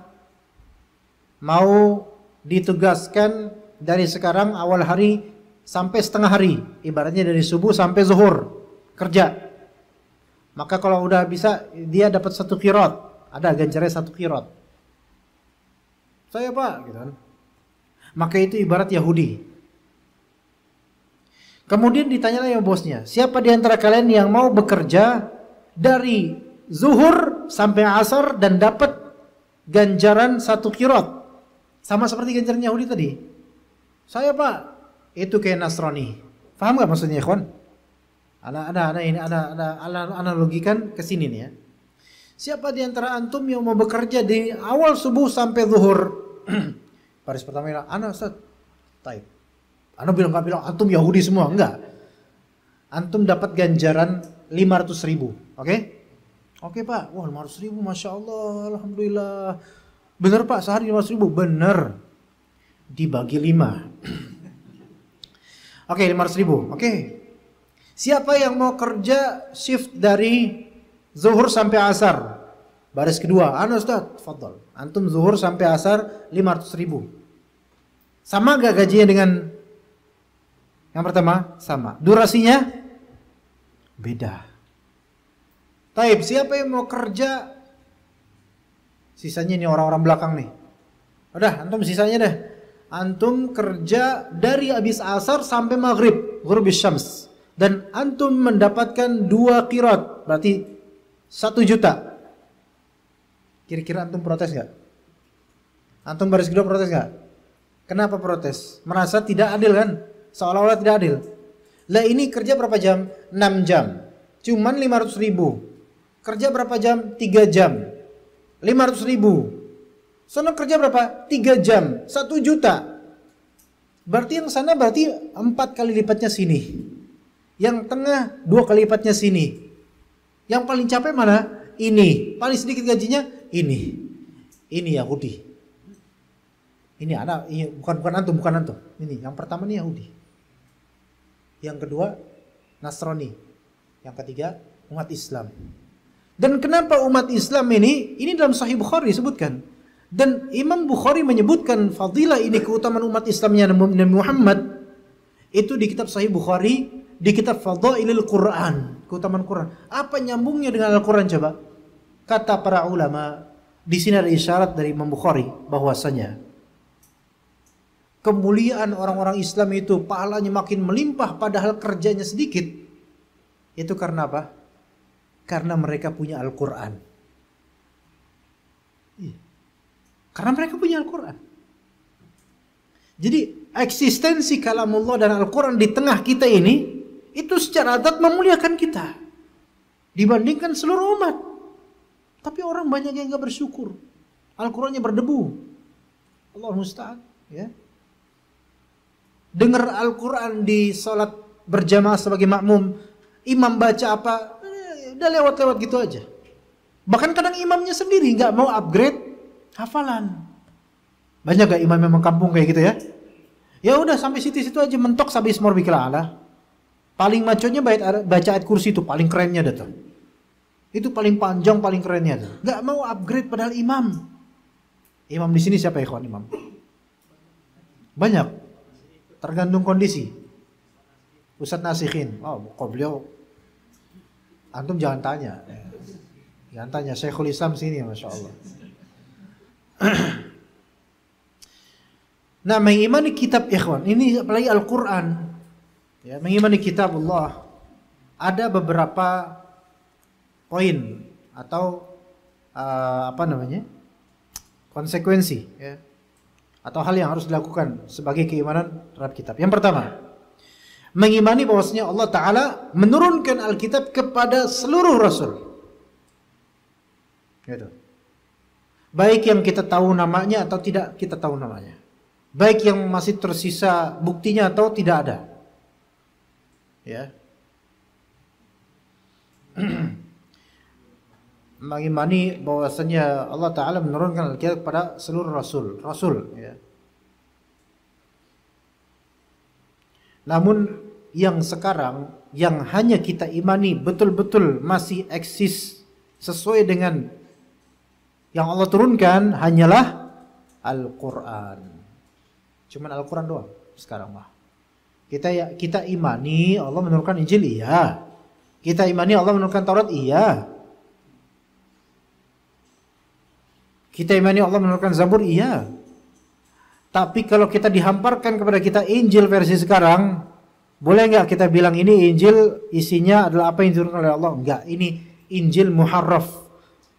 mau ditugaskan dari sekarang awal hari sampai setengah hari, ibaratnya dari subuh sampai zuhur kerja. Maka kalau udah bisa, dia dapat 1 qirat, ada ganjarnya 1 qirat. Saya Pak, gitu kan. Maka itu ibarat Yahudi. Kemudian ditanya lagi bosnya, siapa di antara kalian yang mau bekerja dari zuhur sampai asar dan dapat ganjaran 1 qirat, sama seperti ganjaran Yahudi tadi? Saya Pak. Itu kayak Nasrani. Paham gak maksudnya, ikhwan? Ada analogikan ke sini nih ya. Siapa di antara antum yang mau bekerja di awal subuh sampai zuhur? Baris pertama bilang, ana Ustaz. Taib. Ana bilang, enggak bilang antum Yahudi semua, enggak. Antum dapat ganjaran 500.000, oke? Oke Pak. Wah, 500.000, Masya Allah, Alhamdulillah. Bener Pak, sehari 500.000, bener. Dibagi 5. Oke, 500.000. Oke. Siapa yang mau kerja shift dari zuhur sampai asar? Baris kedua, ana Ustaz, tafadhol. Antum zuhur sampai asar 500.000. Sama gak gajinya dengan yang pertama? Sama. Durasinya beda. Taib, siapa yang mau kerja? Sisanya ini orang-orang belakang nih. Udah, antum sisanya deh. Antum kerja dari habis asar sampai maghrib, ghurubis syams, dan antum mendapatkan 2 qirat, berarti 1 juta. Kira-kira antum protes gak? Antum baris kedua protes gak? Kenapa protes? Merasa tidak adil kan? Seolah-olah tidak adil. Lah ini kerja berapa jam? 6 jam. Cuman 500.000. Kerja berapa jam? 3 jam. 500.000. Sana kerja berapa? 3 jam, 1 juta. Berarti yang sana berarti 4 kali lipatnya sini. Yang tengah 2 kali lipatnya sini. Yang paling capek mana? Ini. Paling sedikit gajinya ini. Ini Yahudi. Ini anak, bukan antum. Ini yang pertama nih Yahudi. Yang kedua Nasrani. Yang ketiga umat Islam. Dan kenapa umat Islam ini dalam Sahih Bukhari disebutkan. Dan Imam Bukhari menyebutkan fadilah ini, keutamaan umat Islamnya Nabi Muhammad itu di kitab Sahih Bukhari, di kitab Fadailul Quran, keutamaan Quran. Apa nyambungnya dengan Al-Quran coba? Kata para ulama, di sini ada isyarat dari Imam Bukhari bahwasanya kemuliaan orang-orang Islam itu pahalanya makin melimpah padahal kerjanya sedikit. Itu karena apa? Karena mereka punya Al-Quran. Karena mereka punya Al-Quran. Jadi eksistensi kalamullah dan Al-Quran di tengah kita ini, itu secara adat memuliakan kita dibandingkan seluruh umat. Tapi orang banyak yang gak bersyukur. Al-Qurannya berdebu. Allah musta'an. Ya. Dengar Al-Quran di salat berjamaah sebagai makmum, imam baca apa, udah lewat-lewat gitu aja. Bahkan kadang imamnya sendiri gak mau upgrade hafalan. Banyak gak imam memang kampung kayak gitu ya? Ya udah sampai situ-situ aja, mentok sampai ismor bikil ala. Paling maconya baca ayat kursi itu paling kerennya dah tuh. Itu paling panjang, paling kerennya tuh. Gak mau upgrade padahal imam. Imam di sini siapa ya kawan imam? Banyak. Tergantung kondisi. Ustadz Nasihin. Oh, kok beliau antum jangan tanya. Jangan tanya, Syekhul Islam sini, Masya Allah. Nah, mengimani kitab ikhwan, ini apalagi Al-Quran, ya, mengimani kitab Allah, ada beberapa poin atau konsekuensi, ya, atau hal yang harus dilakukan sebagai keimanan terhadap kitab. Yang pertama, mengimani bahwasanya Allah Ta'ala menurunkan Alkitab kepada seluruh Rasul, gitu. Baik yang kita tahu namanya atau tidak kita tahu namanya. Baik yang masih tersisa buktinya atau tidak ada. Ya. Mengimani bahwasanya Allah Ta'ala menurunkan Alkitab kepada seluruh Rasul. Ya. Namun yang sekarang, yang hanya kita imani betul-betul masih eksis sesuai dengan yang Allah turunkan hanyalah Al-Quran. Cuman Al-Quran doang sekarang mah. Kita imani Allah menurunkan Injil, iya. Kita imani Allah menurunkan Taurat, iya. Kita imani Allah menurunkan Zabur, iya. Tapi kalau kita dihamparkan kepada kita Injil versi sekarang, boleh nggak kita bilang ini Injil isinya adalah apa yang diturunkan oleh Allah? Enggak, ini Injil muharraf.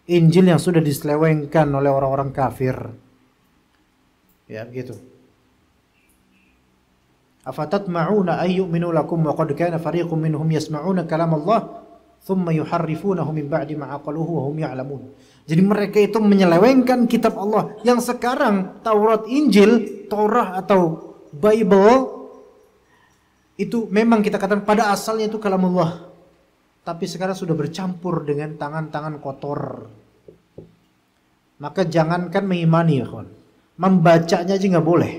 Injil yang sudah diselewengkan oleh orang-orang kafir. Ya, begitu. Afatatma'una ay yu'minu lakum wa qad kana fariqun minhum yasma'una kalam Allah thumma yuharrifunahu min ba'di ma aqaluhu wa hum ya'lamun. Jadi mereka itu menyelewengkan kitab Allah yang sekarang Taurat, Injil, Torah atau Bible itu memang kita katakan pada asalnya itu kalam Allah. Tapi sekarang sudah bercampur dengan tangan-tangan kotor. Maka jangankan mengimani ya kawan, membacanya aja nggak boleh.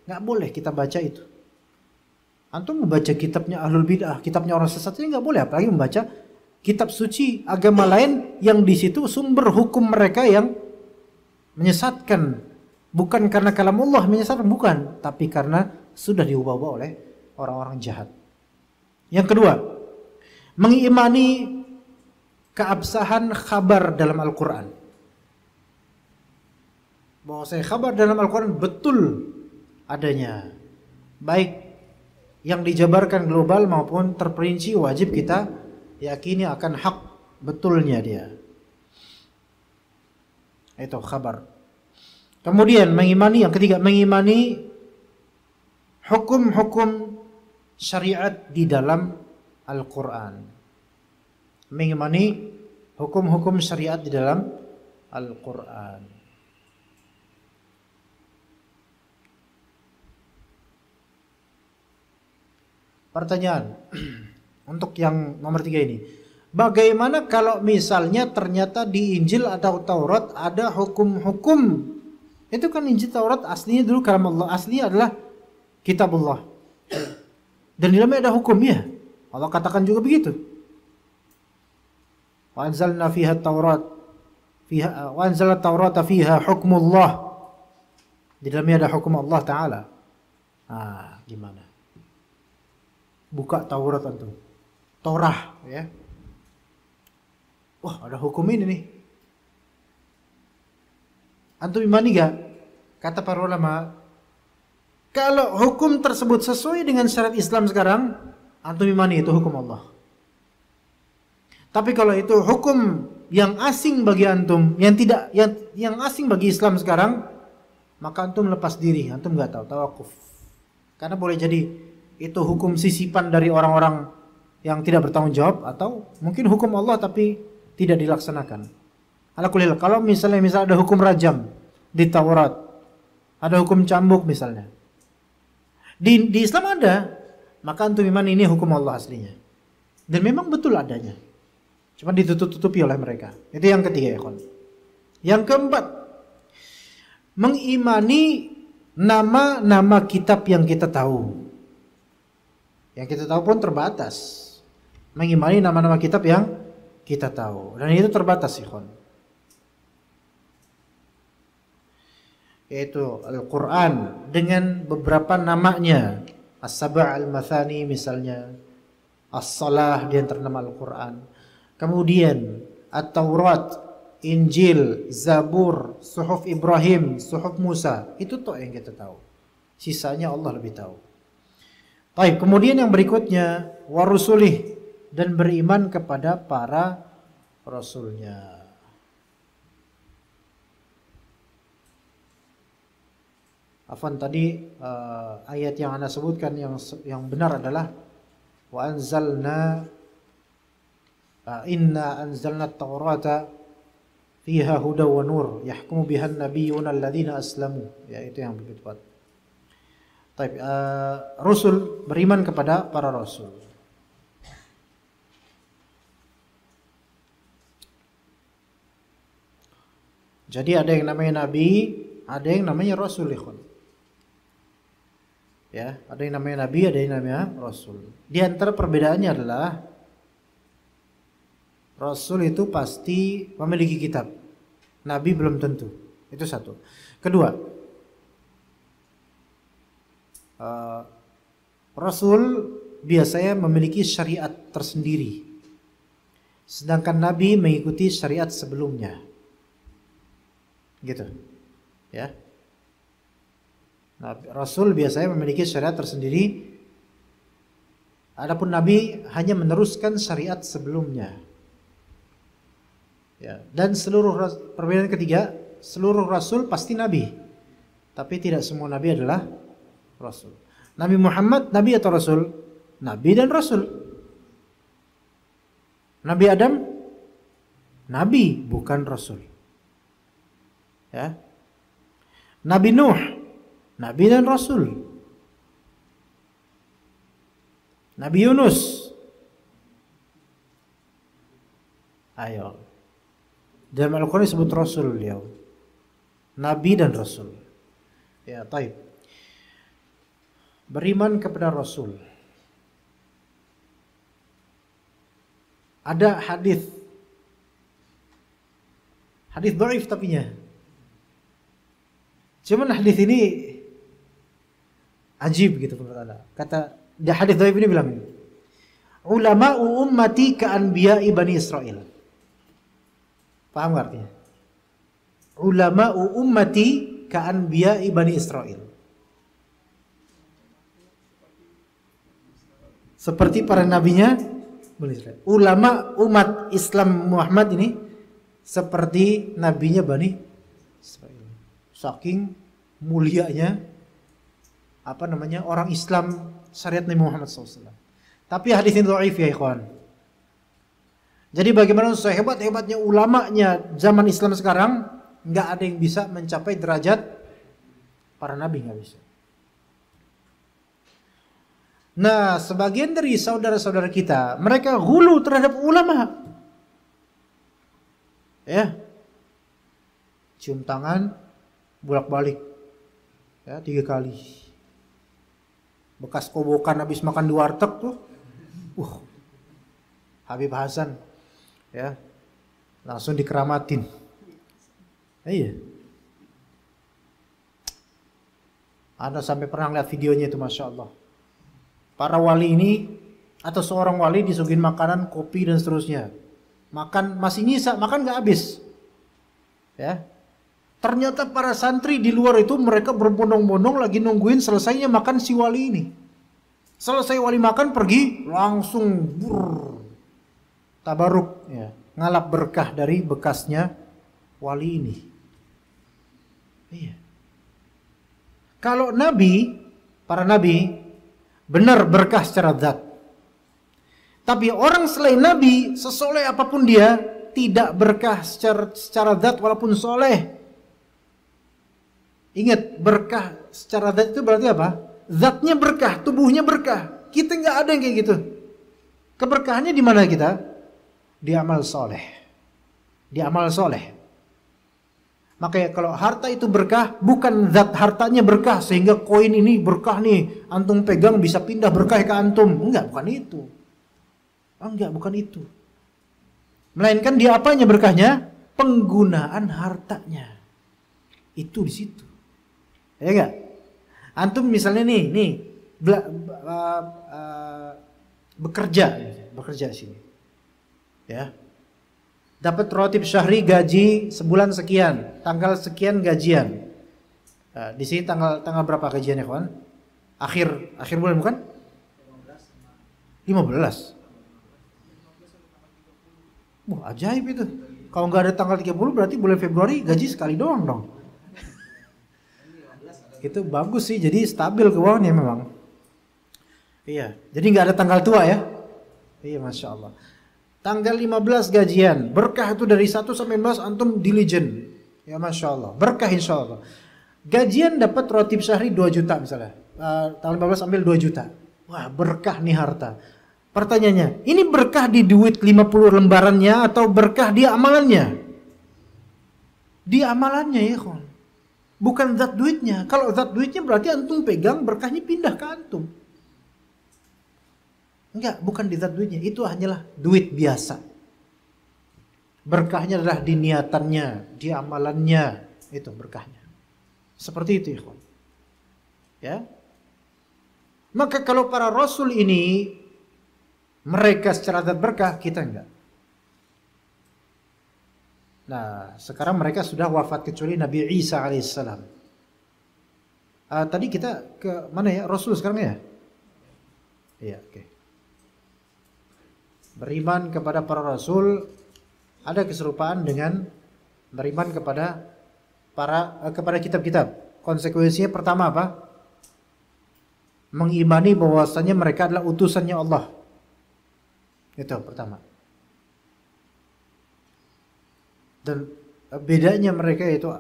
Nggak boleh kita baca itu. Antum membaca kitabnya ahlul bid'ah, kitabnya orang sesat ini nggak boleh. Apalagi membaca kitab suci agama lain yang di situ sumber hukum mereka yang menyesatkan. Bukan karena kalam Allah menyesatkan, bukan. Tapi karena sudah diubah-ubah oleh orang-orang jahat. Yang kedua, mengimani keabsahan khabar dalam Al-Quran. Bahwasanya khabar dalam Al-Quran betul adanya. Baik yang dijabarkan global maupun terperinci, wajib kita yakini akan hak betulnya dia. Itu khabar. Kemudian mengimani, yang ketiga, mengimani hukum-hukum syariat di dalam Al-Quran. Mengimani hukum-hukum syariat di dalam Al-Quran. Pertanyaan untuk yang nomor 3 ini, bagaimana kalau misalnya ternyata di Injil atau Taurat ada hukum-hukum? Itu kan Injil Taurat aslinya dulu kalam Allah, aslinya adalah kitab Allah, dan di dalamnya ada hukumnya. Allah katakan juga begitu. Wa anzalna fiha Taurat fiha wa anzalna Taurata fiha hukmullah. Di dalamnya ada hukum Allah Ta'ala. Gimana? Buka Taurat antum. Torah, ya. Wah, ada hukum ini nih. Antum imani gak? Kata para ulama, kalau hukum tersebut sesuai dengan syariat Islam sekarang, antum imani itu hukum Allah. Tapi kalau itu hukum yang asing bagi antum, yang asing bagi Islam sekarang, maka antum lepas diri, antum nggak tahu, tawakuf. Karena boleh jadi itu hukum sisipan dari orang-orang yang tidak bertanggung jawab, atau mungkin hukum Allah tapi tidak dilaksanakan. Ala kulli hal, kalau misalnya ada hukum rajam di Taurat, ada hukum cambuk misalnya, di Islam ada, maka antum iman ini hukum Allah aslinya. Dan memang betul adanya, cuma ditutup-tutupi oleh mereka. Itu yang ketiga ya kawan. Yang keempat, mengimani nama-nama kitab yang kita tahu. Yang kita tahu pun terbatas. Mengimani nama-nama kitab yang kita tahu, dan itu terbatas ya kawan. Yaitu Al-Quran dengan beberapa namanya, As-Saba' Al-Mathani misalnya, As-Salah di antara nama Al-Quran. Kemudian At-Taurat, Injil, Zabur, Suhuf Ibrahim, Suhuf Musa. Itu toh yang kita tahu. Sisanya Allah lebih tahu. Baik, kemudian yang berikutnya warusulih, dan beriman kepada para rasulnya. Afwan, tadi ayat yang Anda sebutkan yang benar adalah wa anzalna inna anzalna at-taurata fiha huda wa nur yahkumu bihan nabiyyuna alladziina aslamu. Ya, itu yang begitu tepat. Baik, rasul, beriman kepada para rasul. Jadi ada yang namanya nabi, ada yang namanya rasul, ikhwan. Ya, ada yang namanya nabi, ada yang namanya rasul. Di antara perbedaannya adalah rasul itu pasti memiliki kitab. Nabi belum tentu. Itu satu. Kedua, rasul biasanya memiliki syariat tersendiri, sedangkan nabi mengikuti syariat sebelumnya. Gitu. Ya. Rasul biasanya memiliki syariat tersendiri, adapun nabi hanya meneruskan syariat sebelumnya. Ya, dan perbedaan ketiga, seluruh rasul pasti nabi, tapi tidak semua nabi adalah rasul. Nabi Muhammad nabi atau rasul? Nabi dan rasul. Nabi Adam nabi, bukan rasul. Ya. Nabi Nuh nabi dan rasul. Nabi Yunus, ayo, dalam Al-Quran disebut rasul beliau, nabi dan rasul. Ya, taib. Beriman kepada rasul. Ada hadis dhaif tapinya. Cuman hadis ini ajib gitu menurut Anda. Kata di hadis dhaif ini bilang, ulama'u ummati ka'anbiya'i Bani Israel. Paham gak artinya? Ulama'u ummati ka'anbiya'i Bani Israel. Seperti para nabinya Bani Israel. Ulama umat Islam Muhammad ini seperti nabinya Bani Israel. Saking mulianya orang Islam syariat Nabi Muhammad SAW. Tapi hadis ini dhaif ya ikhwan. Jadi bagaimana sehebat-hebatnya ulamanya zaman Islam sekarang, nggak ada yang bisa mencapai derajat para nabi, nggak bisa. Nah, sebagian dari saudara-saudara kita, mereka hulu terhadap ulama. Ya, cium tangan, bolak-balik, ya 3 kali. Bekas kobokan habis makan di warteg tuh, Habib Hasan, ya, langsung dikeramatin. Iya. Anda sampai pernah lihat videonya itu, masya Allah. Para wali ini atau seorang wali disuguhin makanan, kopi dan seterusnya. Makan masih nyisa, makan nggak habis. Ya. Ternyata para santri di luar itu mereka berbondong-bondong lagi nungguin selesainya makan si wali ini. Selesai wali makan pergi langsung tabaruk, ya, ngalap berkah dari bekasnya wali ini. Iya. Kalau nabi, para nabi benar berkah secara zat. Tapi orang selain nabi, sesoleh apapun dia, tidak berkah secara zat walaupun soleh. Ingat, berkah secara zat itu berarti apa? Zatnya berkah, tubuhnya berkah. Kita nggak ada yang kayak gitu. Keberkahannya di mana kita? Di amal soleh. Di amal soleh. Makanya kalau harta itu berkah, bukan zat hartanya berkah sehingga koin ini berkah nih, antum pegang bisa pindah berkah ke antum. Enggak, bukan itu. Enggak, bukan itu. Melainkan dia apanya berkahnya? Penggunaan hartanya. Itu di situ. Ya enggak? Antum misalnya nih bekerja sini. Ya. Dapat rotib syahri, gaji sebulan sekian, tanggal sekian gajian. Di sini tanggal berapa gajiannya, kawan? Akhir bulan bukan? 15. Wah, ajaib itu. Kalau nggak ada tanggal 30 berarti bulan Februari gaji sekali doang dong. Itu bagus sih, jadi stabil keuangannya memang. Iya, jadi nggak ada tanggal tua ya. Iya, masya Allah. Tanggal 15 gajian, berkah itu dari 1 sampai 15 antum diligent. Ya masya Allah, berkah insya Allah. Gajian dapat rotib syahri 2 juta misalnya. Tanggal 15 ambil 2 juta. Wah, berkah nih harta. Pertanyaannya, ini berkah di duit 50 lembarannya atau berkah di amalannya? Di amalannya ya kawan. Bukan zat duitnya. Kalau zat duitnya berarti antum pegang, berkahnya pindah ke antum. Enggak, bukan di zat duitnya. Itu hanyalah duit biasa. Berkahnya adalah di niatannya, di amalannya. Itu berkahnya. Seperti itu ya kawan. Ya. Maka kalau para rasul ini mereka secara zat berkah, kita enggak. Nah, sekarang mereka sudah wafat kecuali Nabi Isa alaihissalam. Tadi kita ke mana ya? Rasul sekarang ya? Iya, oke. Beriman kepada para rasul ada keserupaan dengan beriman kepada kepada kitab-kitab. Konsekuensinya pertama apa? Mengimani bahwasanya mereka adalah utusannya Allah. Itu pertama. Dan bedanya mereka itu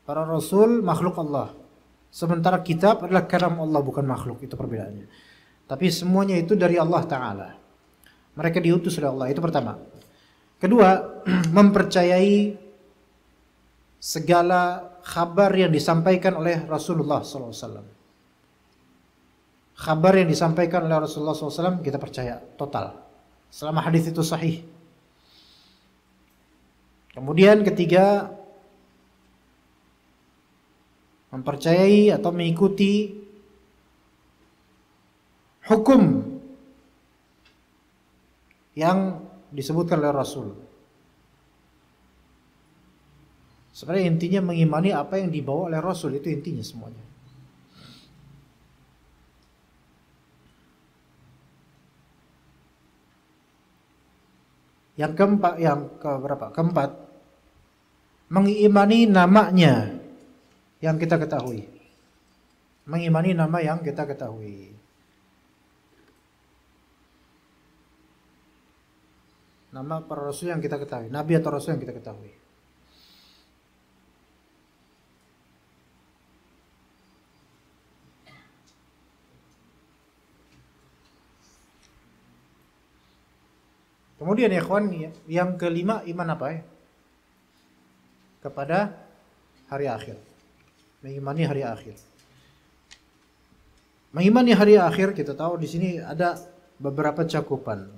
para rasul makhluk Allah. Sementara kitab adalah kalam Allah, bukan makhluk. Itu perbedaannya. Tapi semuanya itu dari Allah Ta'ala. Mereka diutus oleh Allah. Itu pertama. Kedua, mempercayai segala kabar yang disampaikan oleh Rasulullah SAW. Kabar yang disampaikan oleh Rasulullah SAW kita percaya total. Selama hadis itu sahih. Kemudian ketiga, mempercayai atau mengikuti hukum yang disebutkan oleh Rasul. Sebenarnya intinya mengimani apa yang dibawa oleh Rasul, itu intinya semuanya. Yang keempat, mengimani namanya yang kita ketahui. Mengimani nama yang kita ketahui. nama para rasul yang kita ketahui, nabi atau rasul yang kita ketahui. Kemudian ya ikhwan, yang kelima iman apa ya? Kepada hari akhir. Mengimani hari akhir. Mengimani hari akhir, kita tahu di sini ada beberapa cakupan.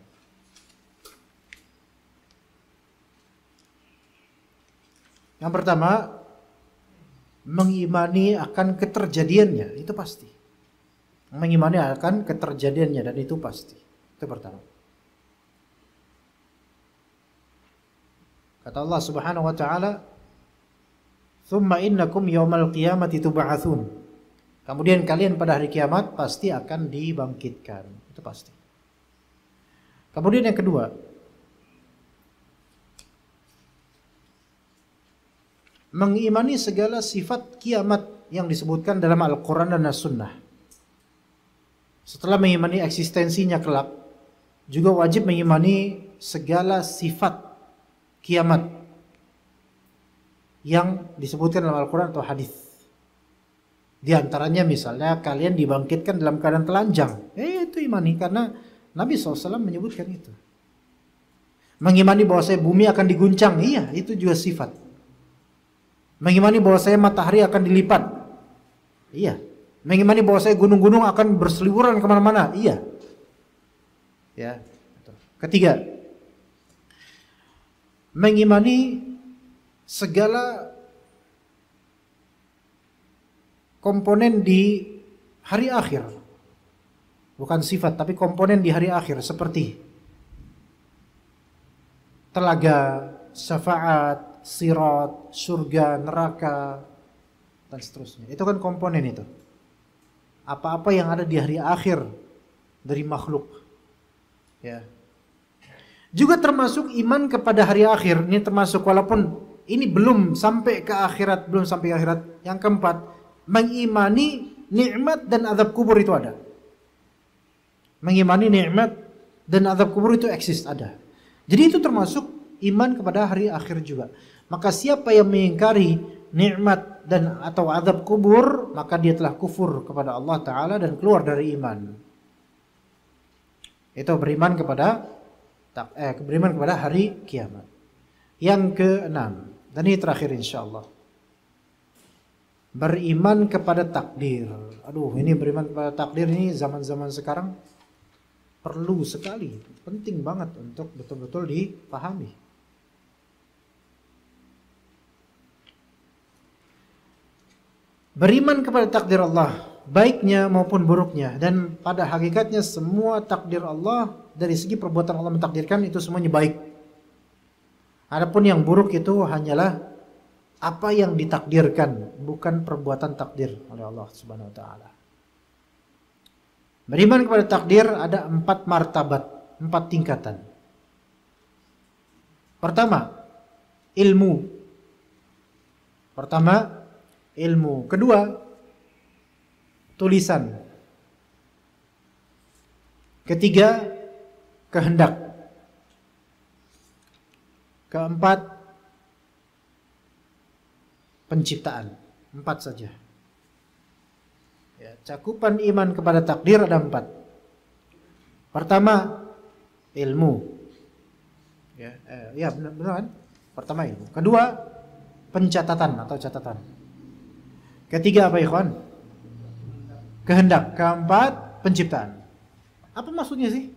Yang pertama, mengimani akan keterjadiannya, itu pasti. Mengimani akan keterjadiannya, dan itu pasti. Itu pertama. Kata Allah Subhanahu wa taala, "Tsumma innakum yaumal qiyamati tub'atsun." Kemudian kalian pada hari kiamat pasti akan dibangkitkan. Itu pasti. Kemudian yang kedua, mengimani segala sifat kiamat yang disebutkan dalam Al-Quran dan As-Sunnah. Setelah mengimani eksistensinya kelak, juga wajib mengimani segala sifat kiamat yang disebutkan dalam Al-Quran atau hadis. Di antaranya misalnya kalian dibangkitkan dalam keadaan telanjang. Itu imani, karena Nabi SAW menyebutkan itu. Mengimani bahwa bumi akan diguncang, iya, itu juga sifat. Mengimani bahwa matahari akan dilipat, iya. Mengimani bahwa gunung-gunung akan berseliweran kemana-mana, iya. Ya. Ketiga, mengimani segala komponen di hari akhir. Bukan sifat, tapi komponen di hari akhir, seperti telaga, syafaat, sirat, surga, neraka, dan seterusnya. Itu kan komponen itu. Apa-apa yang ada di hari akhir dari makhluk. Ya. Juga termasuk iman kepada hari akhir. Ini termasuk, walaupun ini belum sampai ke akhirat, Yang keempat, mengimani nikmat dan azab kubur itu ada. Mengimani nikmat dan azab kubur itu eksis, ada. Jadi itu termasuk iman kepada hari akhir juga. Maka siapa yang mengingkari nikmat dan atau azab kubur, maka dia telah kufur kepada Allah Ta'ala dan keluar dari iman. Itu beriman kepada hari kiamat. Yang keenam, dan ini terakhir insyaallah, beriman kepada takdir. Ini beriman kepada takdir ini zaman-zaman sekarang perlu sekali, penting banget untuk betul-betul dipahami. Beriman kepada takdir Allah, baiknya maupun buruknya, dan pada hakikatnya semua takdir Allah dari segi perbuatan Allah mentakdirkan itu semuanya baik. Adapun yang buruk itu hanyalah apa yang ditakdirkan, bukan perbuatan takdir oleh Allah Subhanahu wa taala. Beriman kepada takdir ada 4 martabat, 4 tingkatan. Pertama, ilmu. Kedua, tulisan. Ketiga, kehendak. Keempat, penciptaan. 4 saja. Ya, cakupan iman kepada takdir ada 4. Pertama, ilmu. Ya, benar kan? Pertama ilmu. Kedua, pencatatan atau catatan. Ketiga apa ikhwan? Kehendak. Keempat, penciptaan. Apa maksudnya sih?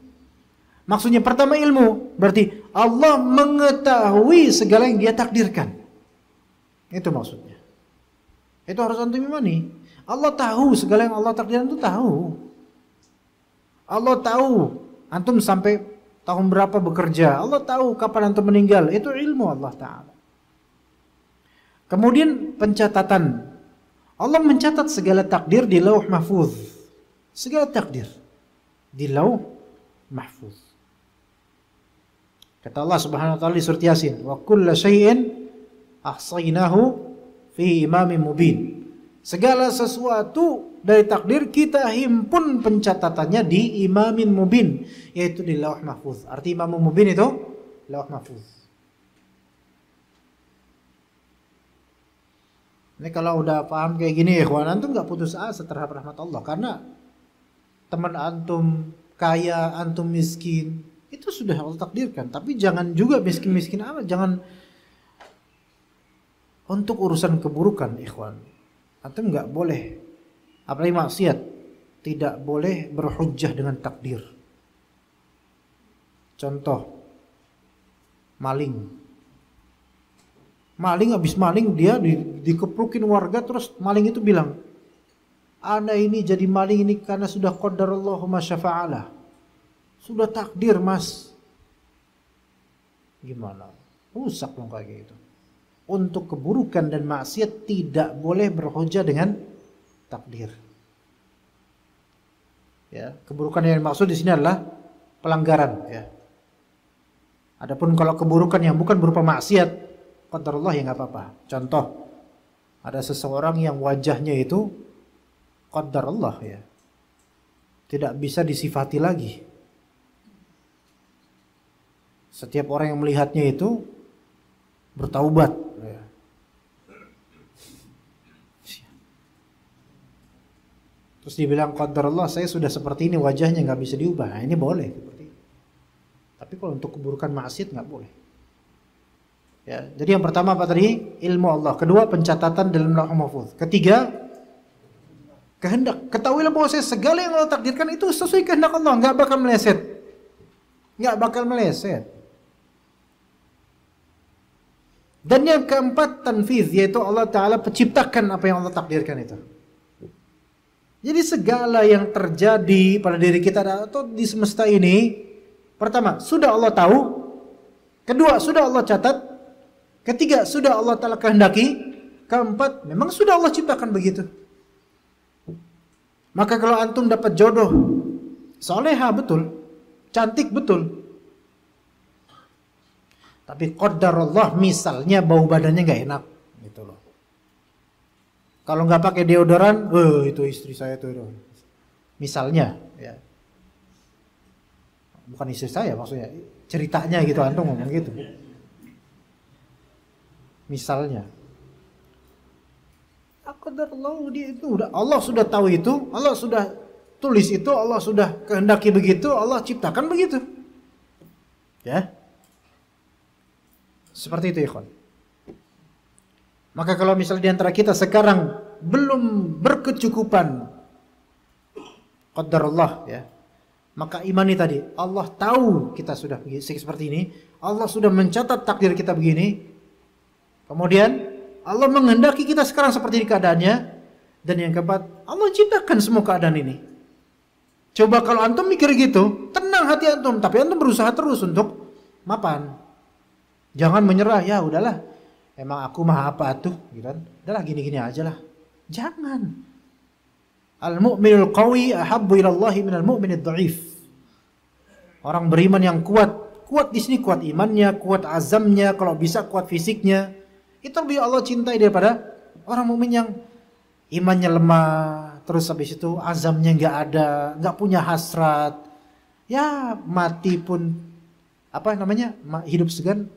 Maksudnya pertama ilmu, berarti Allah mengetahui segala yang Dia takdirkan. Itu maksudnya. Itu harus antum imani. Allah tahu segala yang Allah takdirkan, itu tahu. Allah tahu antum sampai tahun berapa bekerja. Allah tahu kapan antum meninggal. Itu ilmu Allah Ta'ala. Kemudian pencatatan. Allah mencatat segala takdir di Lauh Mahfuz. Segala takdir di Lauh Mahfuz. Kata Allah Subhanahu wa taala di surat Yasin, "Wa kullu syai'in ahsaynahu fi imamin mubin." Segala sesuatu dari takdir kita himpun pencatatannya di imamin mubin, yaitu di Lauh Mahfuz. Arti Imam Mubin itu lauh mahfuz. Ini kalau udah paham kayak gini, ikhwan, antum nggak putus asa terhadap rahmat Allah, karena teman antum kaya, antum miskin, itu sudah Allah takdirkan. Tapi jangan juga miskin-miskin amat, jangan untuk urusan keburukan, ikhwan. Antum nggak boleh, apalagi maksiat, tidak boleh berhujjah dengan takdir. Contoh, maling. Maling habis maling dia dikeprukin warga, terus maling itu bilang, "Ana ini jadi maling ini karena sudah qadarallahu ma syafa'ala." Sudah takdir, Mas. Gimana? Rusak dong kayak gitu. Untuk keburukan dan maksiat tidak boleh berhujjah dengan takdir. Ya, keburukan yang dimaksud di sini adalah pelanggaran, ya. Adapun kalau keburukan yang bukan berupa maksiat, qadarullah ya nggak apa-apa. Contoh, ada seseorang yang wajahnya itu qadarullah, ya, tidak bisa disifati lagi. Setiap orang yang melihatnya itu bertaubat, ya. Terus dibilang qadarullah, saya sudah seperti ini, wajahnya nggak bisa diubah. Nah, ini boleh seperti itu. Tapi kalau untuk keburukan maksiat nggak boleh. Ya, jadi yang pertama apa tadi? Ilmu Allah. Kedua, pencatatan dalam lauh mahfuz. Ketiga, kehendak. Ketahuilah bahwa segala yang Allah takdirkan itu sesuai kehendak Allah, nggak bakal meleset. Nggak bakal meleset. Dan yang keempat, tanfiz, yaitu Allah Ta'ala penciptakan apa yang Allah takdirkan itu. Jadi segala yang terjadi pada diri kita atau di semesta ini, pertama, sudah Allah tahu. Kedua, sudah Allah catat. Ketiga, sudah Allah Ta'ala kehendaki. Keempat, memang sudah Allah ciptakan begitu. Maka kalau antum dapat jodoh soleha betul, cantik betul, tapi qadarullah misalnya bau badannya nggak enak, gitu loh. Kalau nggak pakai deodoran, itu istri saya tuh, misalnya, ya. Bukan istri saya maksudnya, ceritanya gitu, antum ngomong gitu. Misalnya, qadarullah, dia itu udah, Allah sudah tahu itu, Allah sudah tulis itu, Allah sudah kehendaki begitu, Allah ciptakan begitu, ya. Seperti itu, ikhwan. Maka kalau misalnya di antara kita sekarang belum berkecukupan qadarullah, ya, maka imani tadi, Allah tahu kita sudah seperti ini, Allah sudah mencatat takdir kita begini, kemudian Allah menghendaki kita sekarang seperti ini keadaannya, dan yang keempat, Allah ciptakan semua keadaan ini. Coba kalau antum mikir gitu, tenang hati antum, tapi antum berusaha terus untuk mapan. Jangan menyerah, ya udahlah, emang aku mah apa tuh, gitu kan? Udahlah gini-gini aja lah. Jangan. Al-mu'minul qawi ahabbu ilallahi minal mu'minid dha'if. Orang beriman yang kuat di sini kuat imannya, kuat azamnya, kalau bisa kuat fisiknya. Itu lebih Allah cintai daripada orang mukmin yang imannya lemah, terus habis itu azamnya nggak ada, nggak punya hasrat. Ya mati pun apa namanya? Hidup segan,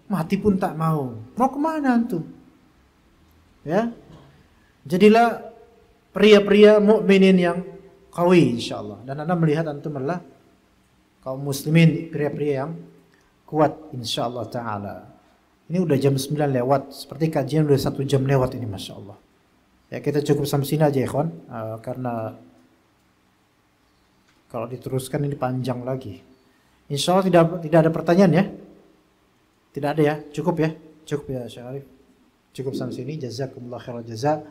mati pun tak mau. Mau kemana antum? Ya, jadilah pria-pria mukminin yang qawi insyaallah. Dan Anda melihat antum adalah kaum muslimin, pria-pria yang kuat insyaallah taala. Ini udah jam 9 lewat, seperti kajian udah 1 jam lewat ini, masya Allah. Ya kita cukup sampai sini aja ya kawan, karena kalau diteruskan ini panjang lagi. Insya Allah tidak ada pertanyaan ya, tidak ada ya, cukup ya Syekh Arif. Cukup sampai sini. Jazakumullah khairal jaza.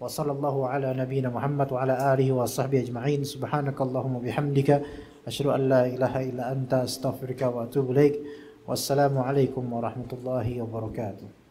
Wa sallallahu ala nabiyyina Muhammad wa ala alihi wa sahbihi ajma'in. Subhanakallahumma bihamdika asyhadu an la ilaha illa anta astaghfiruka wa atubu ilaik. Wassalamu alaikum warahmatullahi wabarakatuh.